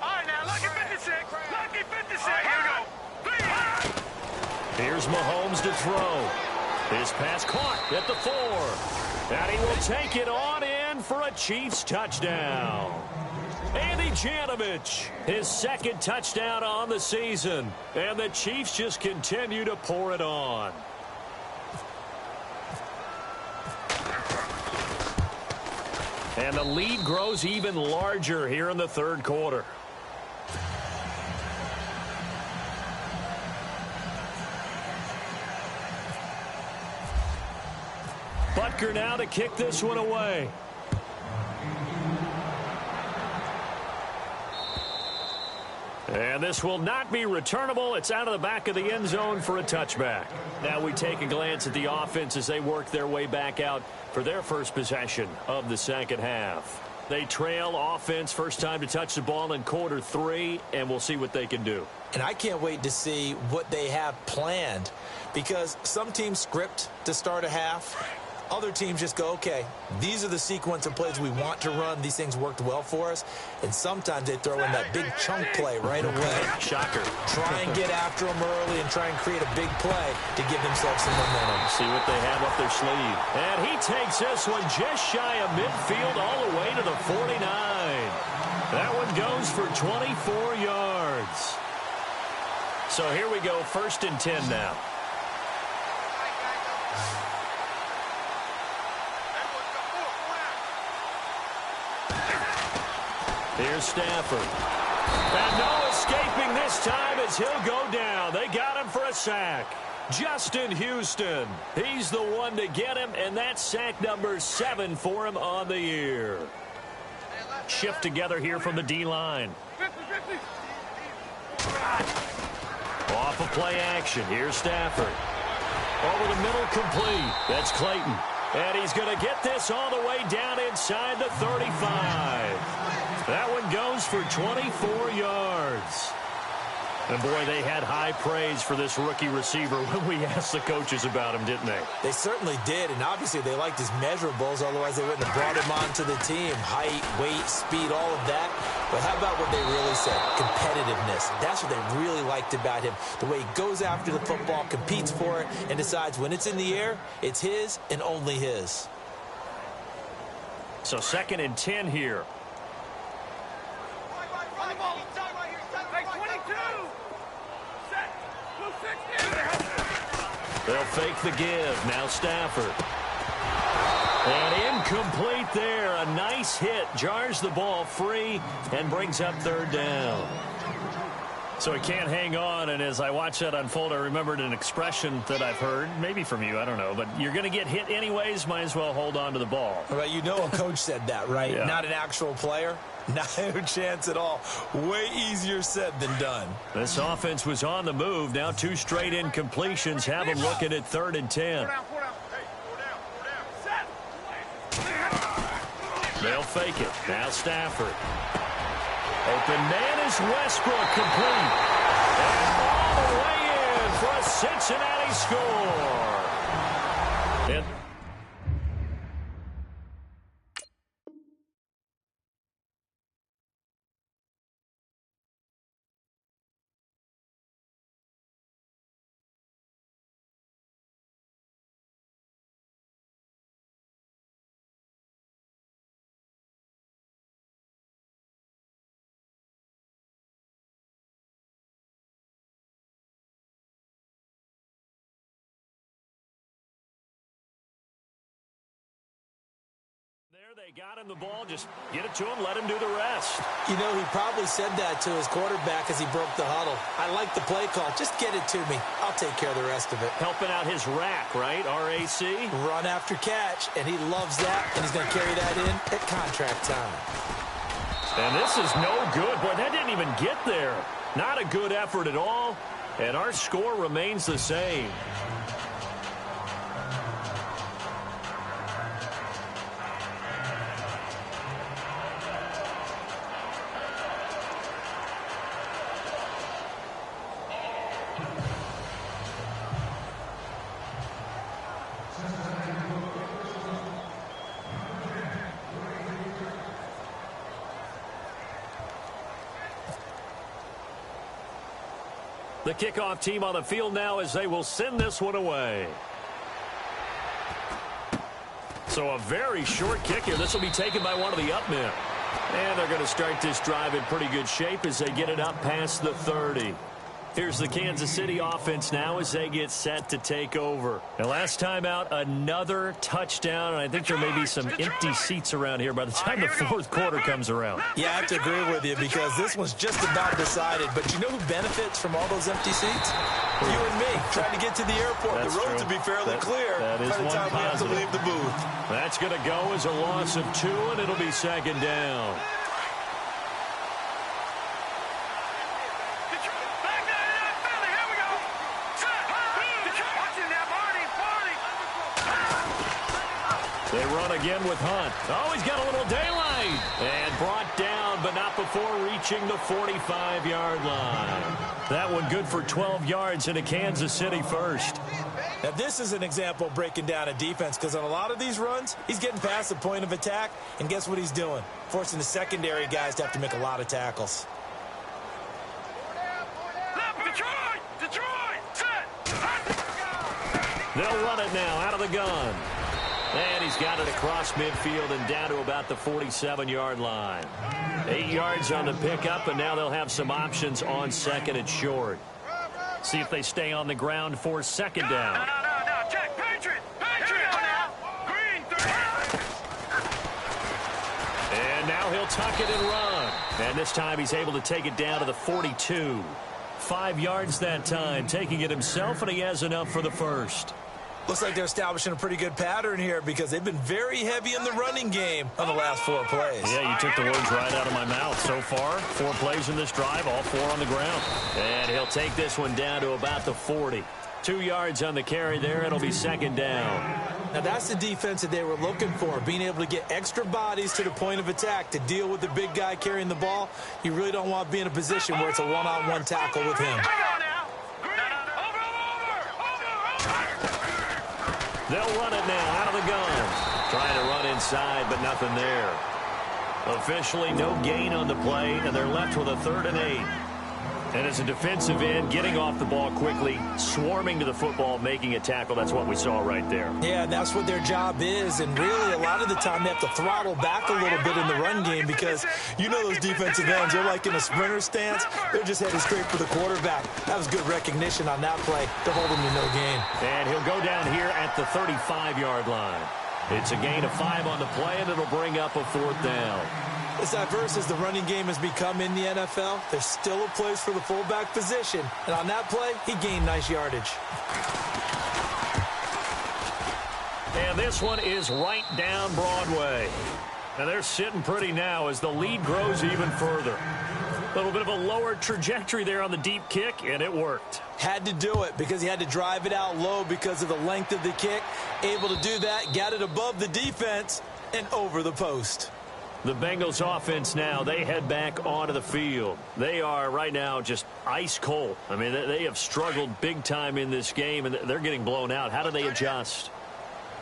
All right, now, lucky 56. Lucky 56. Here you go. Here's Mahomes to throw. His pass caught at the 4. And he will take it on in for a Chiefs touchdown. Andy Janovich, his 2nd touchdown on the season. And the Chiefs just continue to pour it on. And the lead grows even larger here in the 3rd quarter. Butker now to kick this one away. And this will not be returnable. It's out of the back of the end zone for a touchback. Now we take a glance at the offense as they work their way back out for their first possession of the 2nd half. They trail offense, first time to touch the ball in quarter 3, and we'll see what they can do. And I can't wait to see what they have planned, because some teams script to start a half. Other teams just go, okay, these are the sequence of plays we want to run. These things worked well for us. And sometimes they throw in that big chunk play right away. Shocker. Try and get after them early and try and create a big play to give themselves some momentum. See what they have up their sleeve. And he takes this one just shy of midfield all the way to the 49. That one goes for 24 yards. So here we go, 1st and 10 now. Here's Stafford. And no escaping this time as he'll go down. They got him for a sack. Justin Houston. He's the one to get him, and that's sack number 7 for him on the year. Shift together here from the D-line. Off of play action. Here's Stafford. Over the middle, complete. That's Clayton. And he's going to get this all the way down inside the 35. That one goes for 24 yards. And, boy, they had high praise for this rookie receiver when we asked the coaches about him, didn't they? They certainly did, and obviously they liked his measurables, otherwise they wouldn't have brought him onto the team. Height, weight, speed, all of that. But how about what they really said? Competitiveness. That's what they really liked about him. The way he goes after the football, competes for it, and decides when it's in the air, it's his and only his. So 2nd and 10 here. They'll fake the give. Now Stafford. And incomplete there. A nice hit. Jars the ball free and brings up 3rd down. So he can't hang on, and as I watch that unfold, I remembered an expression that I've heard, maybe from you, I don't know, but you're going to get hit anyways, might as well hold on to the ball. Well, you know a coach said that, right? Yeah. Not an actual player. No chance at all. Way easier said than done. This offense was on the move. Now 2 straight incompletions have them looking at 3rd and 10. They'll fake it. Now Stafford. Open man is Westbrook, complete. And all the way in for a Cincinnati score. And there they got him the ball. Just get it to him, let him do the rest. You know, he probably said that to his quarterback as he broke the huddle. I like the play call. Just get it to me. I'll take care of the rest of it. Helping out his rack, right? R-A-C? Run after catch, and he loves that, and he's going to carry that in at contract time. And this is no good. Boy, that didn't even get there. Not a good effort at all, and our score remains the same. The kickoff team on the field now as they will send this one away. So a very short kick here. This will be taken by one of the up men. And they're going to start this drive in pretty good shape as they get it up past the 30. Here's the Kansas City offense now as they get set to take over. And last time out, another touchdown, and I think there may be some empty seats around here by the time the fourth quarter comes around. Yeah, I have to agree with you because this one's just about decided. But you know who benefits from all those empty seats? You and me, trying to get to the airport. That's the roads true. will be fairly clear that is by the time we have to leave the booth. That's going to go as a loss of 2, and it'll be second down. They run again with Hunt. Oh, he's got a little daylight. And brought down, but not before reaching the 45-yard line. That one good for 12 yards into Kansas City first. Now, this is an example of breaking down a defense because on a lot of these runs, he's getting past the point of attack, and guess what he's doing? Forcing the secondary guys to have to make a lot of tackles. They'll run it now out of the gun. And he's got it across midfield and down to about the 47-yard line. 8 yards on the pickup, and now they'll have some options on second and short. See if they stay on the ground for second down. No, check, Patriot! Now. Green, 3. And now he'll tuck it and run. And this time he's able to take it down to the 42. 5 yards that time, taking it himself, and he has enough for the first. Looks like they're establishing a pretty good pattern here because they've been very heavy in the running game on the last 4 plays. Yeah, you took the words right out of my mouth. So far, 4 plays in this drive, all 4 on the ground. And he'll take this one down to about the 40. 2 yards on the carry there. It'll be second down. Now, that's the defense that they were looking for, being able to get extra bodies to the point of attack to deal with the big guy carrying the ball. You really don't want to be in a position where it's a one-on-one tackle with him. They'll run it now out of the gun. Trying to run inside, but nothing there. Officially no gain on the play, and they're left with a 3rd and 8. And as a defensive end, getting off the ball quickly, swarming to the football, making a tackle, that's what we saw right there. Yeah, and that's what their job is. And really, a lot of the time, they have to throttle back a little bit in the run game because you know those defensive ends, they're like in a sprinter stance. They're just heading straight for the quarterback. That was good recognition on that play to hold him to no gain. And he'll go down here at the 35-yard line. It's a gain of 5 on the play, and it'll bring up a 4th down. As diverse as the running game has become in the NFL, there's still a place for the fullback position. And on that play, he gained nice yardage. And this one is right down Broadway. And they're sitting pretty now as the lead grows even further. A little bit of a lower trajectory there on the deep kick, and it worked. Had to do it because he had to drive it out low because of the length of the kick. Able to do that, got it above the defense, and over the post. The Bengals offense now, they head back onto the field. They are right now just ice cold. I mean, they have struggled big time in this game, and they're getting blown out. How do they adjust?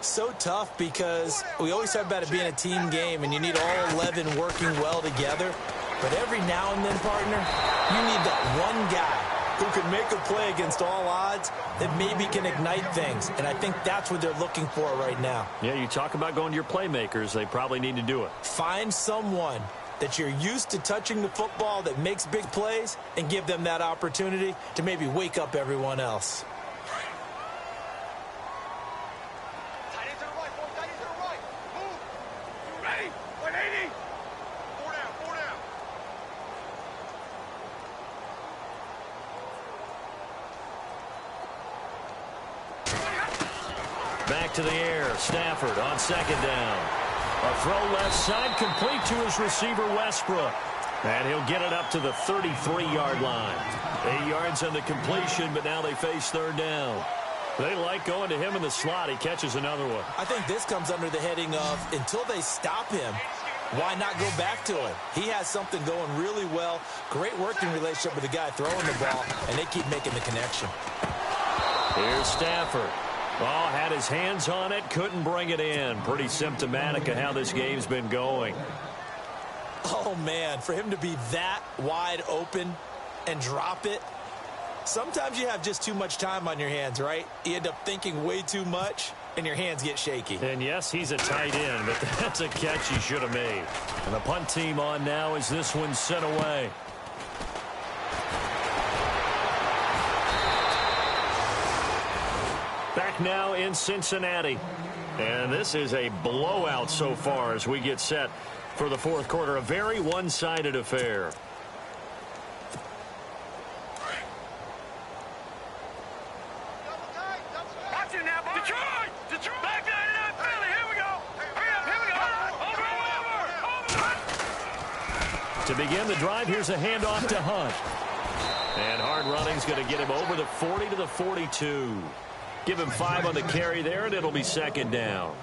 So tough because we always talk about it being a team game, and you need all 11 working well together. But every now and then, partner, you need that one guy who can make a play against all odds that maybe can ignite things. And I think that's what they're looking for right now. Yeah, you talk about going to your playmakers. They probably need to do it. Find someone that you're used to touching the football that makes big plays and give them that opportunity to maybe wake up everyone else. Tight end to the right, boy. Tight end to the right. Move. Ready? 180. 4 down, 4 down. Back to the air. Stafford on second down. A throw left side complete to his receiver, Westbrook. And he'll get it up to the 33-yard line. 8 yards on the completion, but now they face 3rd down. They like going to him in the slot. He catches another one. I think this comes under the heading of until they stop him, why not go back to him? He has something going really well. Great working relationship with the guy throwing the ball, and they keep making the connection. Here's Stafford. Oh, had his hands on it, couldn't bring it in. Pretty symptomatic of how this game's been going. Oh, man, for him to be that wide open and drop it, Sometimes you have just too much time on your hands, right? You end up thinking way too much, and your hands get shaky. And yes, he's a tight end, but that's a catch he should have made. And the punt team on now as this one's sent away. Back now in Cincinnati. And this is a blowout so far as we get set for the fourth quarter. A very one-sided affair. Watch it now, boys. Detroit! Back down in that Philly. Here we go. Over. To begin the drive, here's a handoff to Hunt. And hard running's going to get him over the 40 to the 42. Give him 5 on the carry there, and it'll be second down.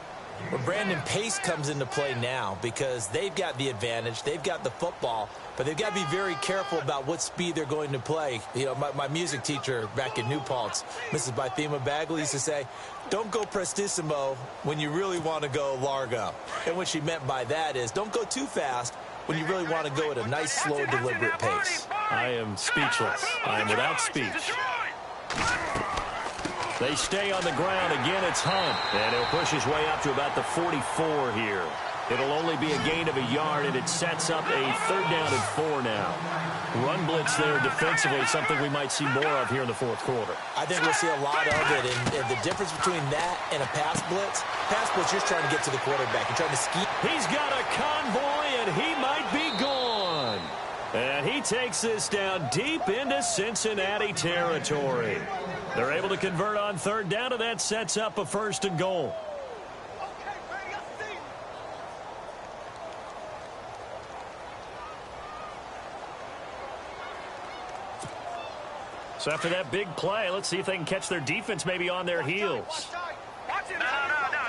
Well, Brandon, pace comes into play now because they've got the advantage. They've got the football, but they've got to be very careful about what speed they're going to play. You know, my music teacher back in New Paltz, Mrs. Bythema Bagley, used to say, don't go prestissimo when you really want to go largo. And what she meant by that is don't go too fast when you really want to go at a nice, slow, deliberate pace. I am speechless. I am without speech. They stay on the ground. Again, it's Hunt. And he'll push his way up to about the 44 here. It'll only be a gain of a yard, and it sets up a 3rd down and 4 now. Run blitz there defensively, something we might see more of here in the fourth quarter. I think we'll see a lot of it, and the difference between that and a pass blitz, you're trying to get to the quarterback. You're trying to ski. He's got a convoy, and he might be gone. And he takes this down deep into Cincinnati territory. They're able to convert on 3rd down, and that sets up a 1st and goal. So after that big play, let's see if they can catch their defense maybe on their heels. No.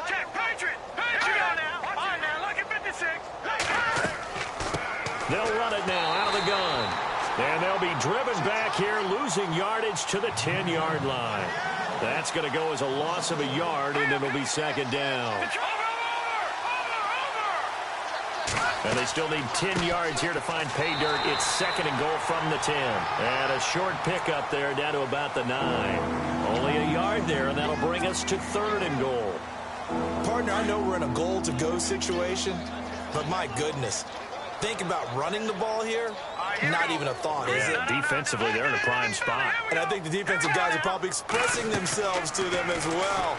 Check. Patriot. Now. Fine now. Look at 56. They'll run it now out of the gun. And they'll be driven back here, losing yardage to the 10-yard line. That's going to go as a loss of a yard, and it'll be 2nd down. And they still need 10 yards here to find pay dirt. It's 2nd and goal from the 10. And a short pickup there down to about the 9. Only a yard there, and that'll bring us to 3rd and goal. Partner, I know we're in a goal-to-go situation, but my goodness. Think about running the ball here. Not even a thought, is it? Defensively, they're in a prime spot. And I think the defensive guys are probably expressing themselves to them as well.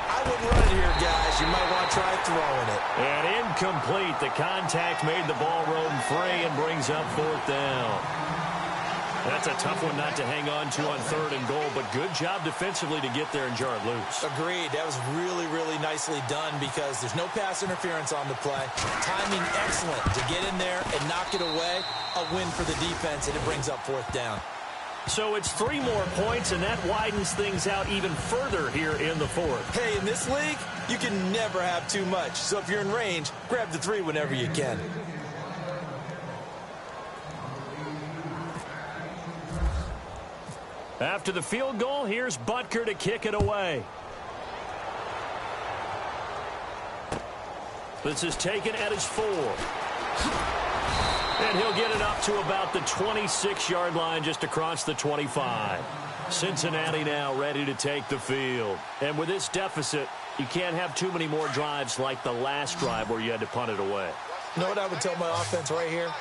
I wouldn't run it here, guys. You might want to try throwing it. And incomplete. The contact made the ball roam free and brings up 4th down. That's a tough one not to hang on to on 3rd and goal, but good job defensively to get there and jar it loose. Agreed. That was really, really nicely done because there's no pass interference on the play. Timing excellent to get in there and knock it away. A win for the defense, and it brings up 4th down. So it's 3 more points, and that widens things out even further here in the 4th. Hey, in this league, you can never have too much. So if you're in range, grab the 3 whenever you can. After the field goal, here's Butker to kick it away. This is taken at his 4. And he'll get it up to about the 26-yard line just across the 25. Cincinnati now ready to take the field. And with this deficit, you can't have too many more drives like the last drive where you had to punt it away. You know what I would tell my offense right here?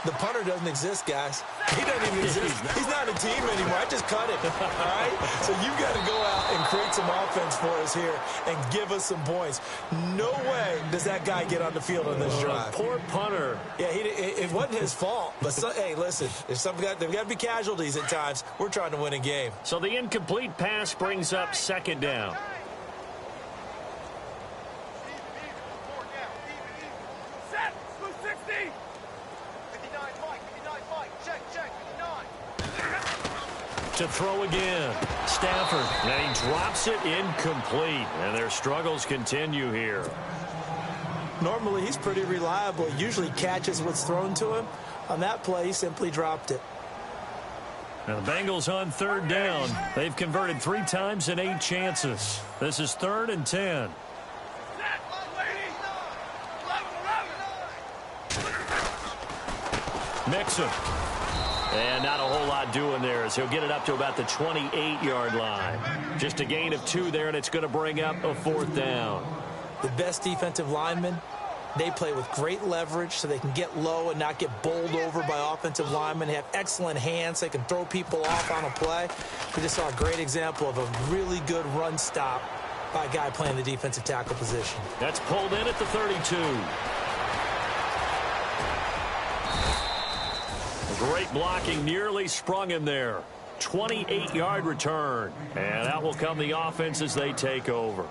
The punter doesn't exist, guys. He doesn't even exist. He's not a team anymore. I just cut him, all right? So you got to go out and create some offense for us here and give us some points. No way does that guy get on the field on this drive. Poor punter. Yeah, it wasn't his fault. But, hey, listen, there's got to be casualties at times. We're trying to win a game. So the incomplete pass brings up 2nd down. Set. 260. 59 Mike. Check. 59. To throw again. Stafford. And he drops it incomplete. And their struggles continue here. Normally, he's pretty reliable. He usually catches what's thrown to him. On that play, he simply dropped it. Now the Bengals on 3rd down. They've converted 3 times in 8 chances. This is 3rd and 10. Mixon. And not a whole lot doing there as he'll get it up to about the 28-yard line. Just a gain of 2 there, and it's going to bring up a 4th down. The best defensive linemen, they play with great leverage so they can get low and not get bowled over by offensive linemen. They have excellent hands. They can throw people off on a play. We just saw a great example of a really good run stop by a guy playing the defensive tackle position. That's pulled in at the 32. Great blocking, nearly sprung him there. 28-yard return. And out will come the offense as they take over.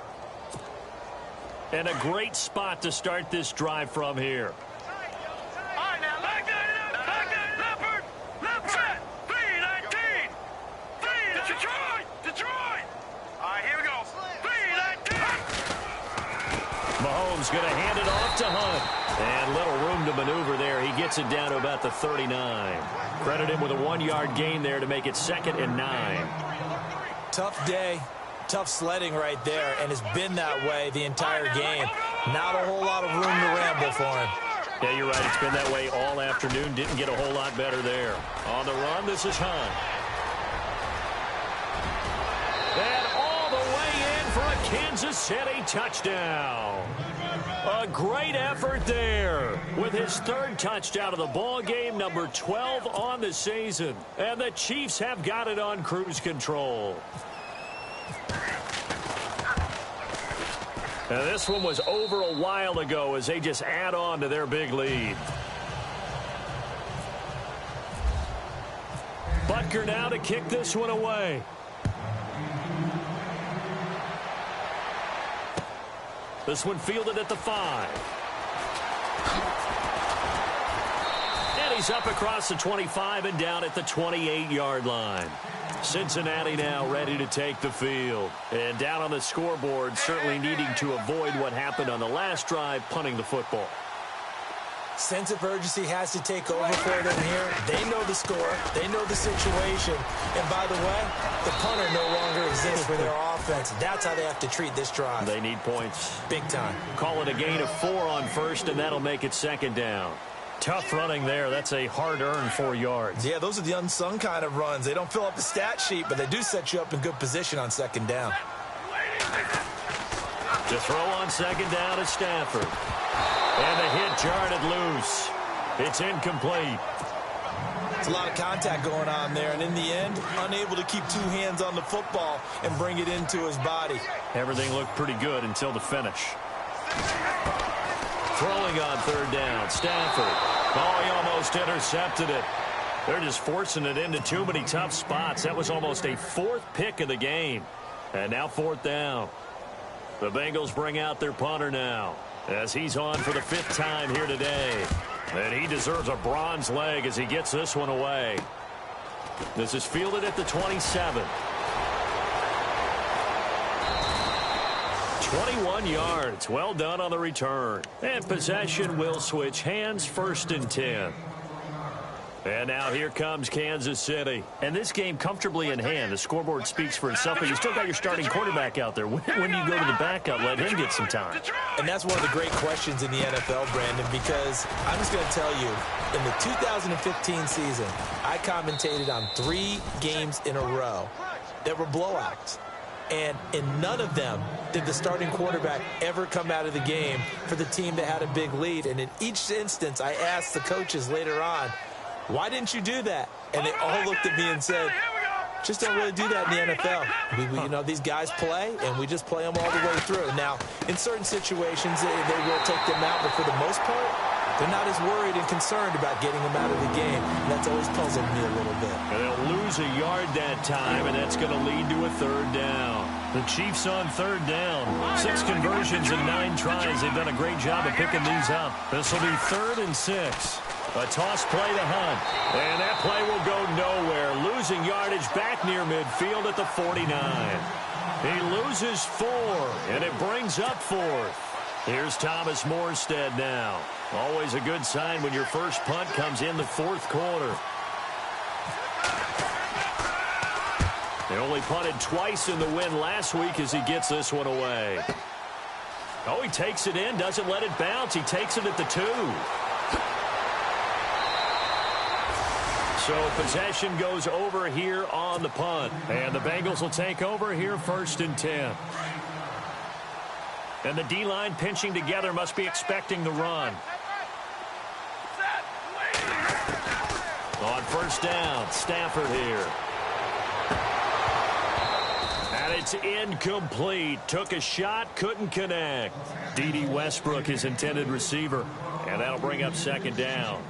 And a great spot to start this drive from here. All right, now, back that, Leopard, set, 319, Detroit. All right, here we go, 319. Mahomes going to hand it off to Hunt. And little room to maneuver there. He gets it down to about the 39. Credit him with a 1-yard gain there to make it 2nd and 9. Tough day. Tough sledding right there, and it's been that way the entire game. Not a whole lot of room to ramble for him. Yeah, you're right. It's been that way all afternoon. Didn't get a whole lot better there. On the run, this is Hunt. And all the way in for a Kansas City touchdown. A great effort there with his 3rd touchdown of the ball game, number 12 on the season. And the Chiefs have got it on cruise control. And this one was over a while ago as they just add on to their big lead. Butker now to kick this one away. This one fielded at the 5. And he's up across the 25 and down at the 28-yard line. Cincinnati now ready to take the field. And down on the scoreboard, certainly needing to avoid what happened on the last drive, punting the football. Sense of urgency has to take over for them here. They know the score. They know the situation. And by the way, the punter no longer exists for their offense. That's how they have to treat this drive. They need points. Big time. Call it a gain of 4 on 1st, and that'll make it 2nd down. Tough running there. That's a hard-earned 4 yards. Yeah, those are the unsung kind of runs. They don't fill up the stat sheet, but they do set you up in good position on 2nd down. To throw on 2nd down is Stafford. And the hit jarred it loose. It's incomplete. It's a lot of contact going on there, and in the end, unable to keep 2 hands on the football and bring it into his body. Everything looked pretty good until the finish. Throwing on 3rd down, Stafford. Oh, he almost intercepted it. They're just forcing it into too many tough spots. That was almost a 4th pick of the game. And now 4th down. The Bengals bring out their punter now, as he's on for the 5th time here today. And he deserves a bronze leg as he gets this one away. This is fielded at the 27. 21 yards. Well done on the return. And possession will switch hands, 1st and 10. And now here comes Kansas City. And this game comfortably in hand. The scoreboard speaks for itself, but you still got your starting quarterback out there. When do you go to the backup? Let him get some time. And that's one of the great questions in the NFL, Brandon, because I'm just going to tell you, in the 2015 season, I commentated on 3 games in a row that were blowouts. And in none of them did the starting quarterback ever come out of the game for the team that had a big lead. And in each instance, I asked the coaches later on, why didn't you do that? And they all looked at me and said, just don't really do that in the NFL. You know, these guys play, and we just play them all the way through. Now, in certain situations, they will take them out, but for the most part, they're not as worried and concerned about getting them out of the game. And that's always puzzled me a little bit. And they'll lose a yard that time, and that's going to lead to a 3rd down. The Chiefs on 3rd down. 6 conversions in 9 tries. They've done a great job of picking these up. This will be 3rd and 6. A toss play to Hunt. And that play will go nowhere. Losing yardage back near midfield at the 49. He loses 4, and it brings up 4th. Here's Thomas Morstead now. Always a good sign when your first punt comes in the 4th quarter. They only punted twice in the win last week as he gets this one away. Oh, he takes it in, doesn't let it bounce. He takes it at the 2. So possession goes over here on the punt. And the Bengals will take over here 1st and 10. And the D-line pinching together must be expecting the run. On 1st down, Stafford here. And it's incomplete. Took a shot, couldn't connect. D.D. Westbrook, his intended receiver. And that'll bring up 2nd down.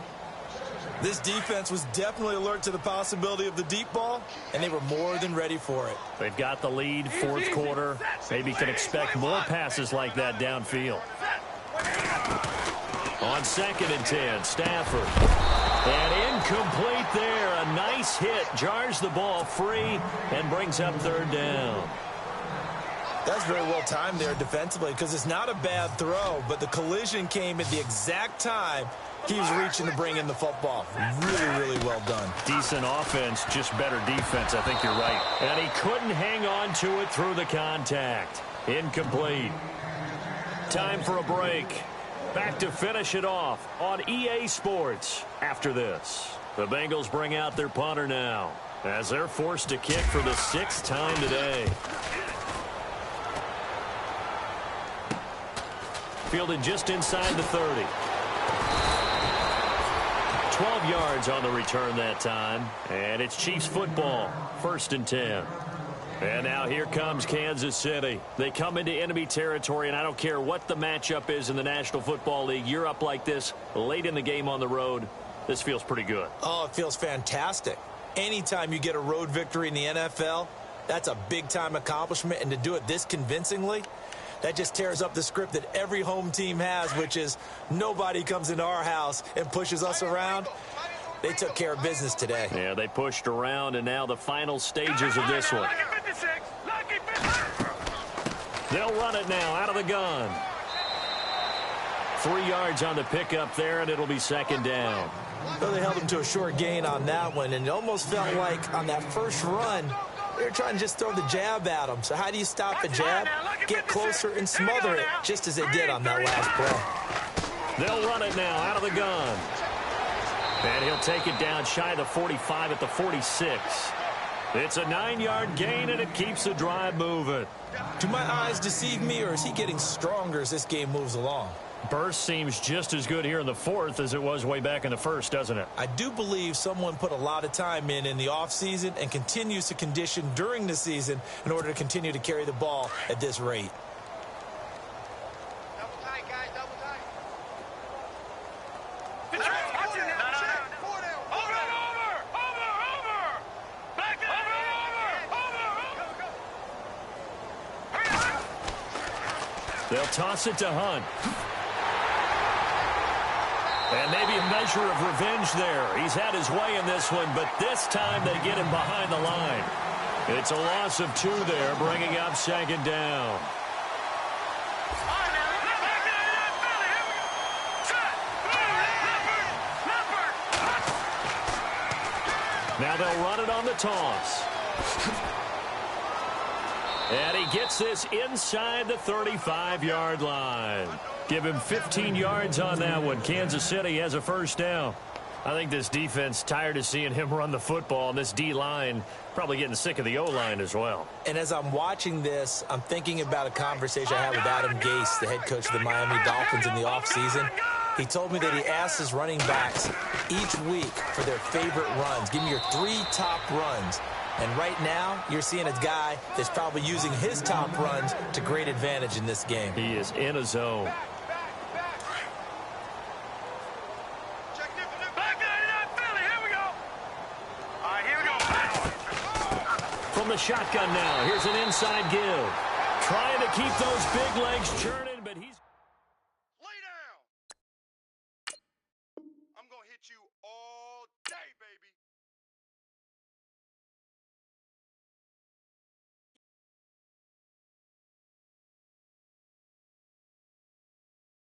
This defense was definitely alert to the possibility of the deep ball, and they were more than ready for it. They've got the lead, 4th quarter. Maybe can expect more passes like that downfield. On 2nd and 10, Stafford. And incomplete there. A nice hit. Jars the ball free and brings up 3rd down. That's very well timed there defensively because it's not a bad throw, but the collision came at the exact time he was reaching to bring in the football. Really, really well done. Decent offense, just better defense. I think you're right. And he couldn't hang on to it through the contact. Incomplete. Time for a break. Back to finish it off on EA Sports after this. The Bengals bring out their punter now as they're forced to kick for the 6th time today. Fielded just inside the 30. 12 yards on the return that time. And it's Chiefs football. 1st and 10. And now here comes Kansas City. They come into enemy territory, and I don't care what the matchup is in the National Football League. You're up like this late in the game on the road. This feels pretty good. Oh, it feels fantastic. Anytime you get a road victory in the NFL, that's a big-time accomplishment. And to do it this convincingly, that just tears up the script that every home team has, which is nobody comes into our house and pushes us around. They took care of business today. Yeah, they pushed around, and now the final stages of this one. They'll run it now out of the gun. 3 yards on the pickup there, and it'll be 2nd down. Well, they held him to a short gain on that one, and it almost felt like on that first run, they were trying to just throw the jab at him. So how do you stop the jab? Get closer and smother it, just as they did on that last play. They'll run it now out of the gun. And he'll take it down shy of the 45 at the 46. It's a 9-yard gain, and it keeps the drive moving. Do my eyes deceive me, or is he getting stronger as this game moves along? Burst seems just as good here in the 4th as it was way back in the 1st, doesn't it? I do believe someone put a lot of time in the offseason and continues to condition during the season in order to continue to carry the ball at this rate. Double tight, guys, double tight. They'll toss it to Hunt. And maybe a measure of revenge there. He's had his way in this one, but this time they get him behind the line. It's a loss of 2 there, bringing up 2nd down. Now they'll run it on the toss. And he gets this inside the 35-yard line. Give him 15 yards on that one. Kansas City has a 1st down. I think this defense tired of seeing him run the football, and this D-line probably getting sick of the O-line as well. And as I'm watching this, I'm thinking about a conversation I had with Adam Gase, the head coach of the Miami Dolphins in the offseason. He told me that he asked his running backs each week for their favorite runs. Give me your 3 top runs. And right now, you're seeing a guy that's probably using his top runs to great advantage in this game. He is in a zone. From the shotgun now, here's an inside give. Trying to keep those big legs churning.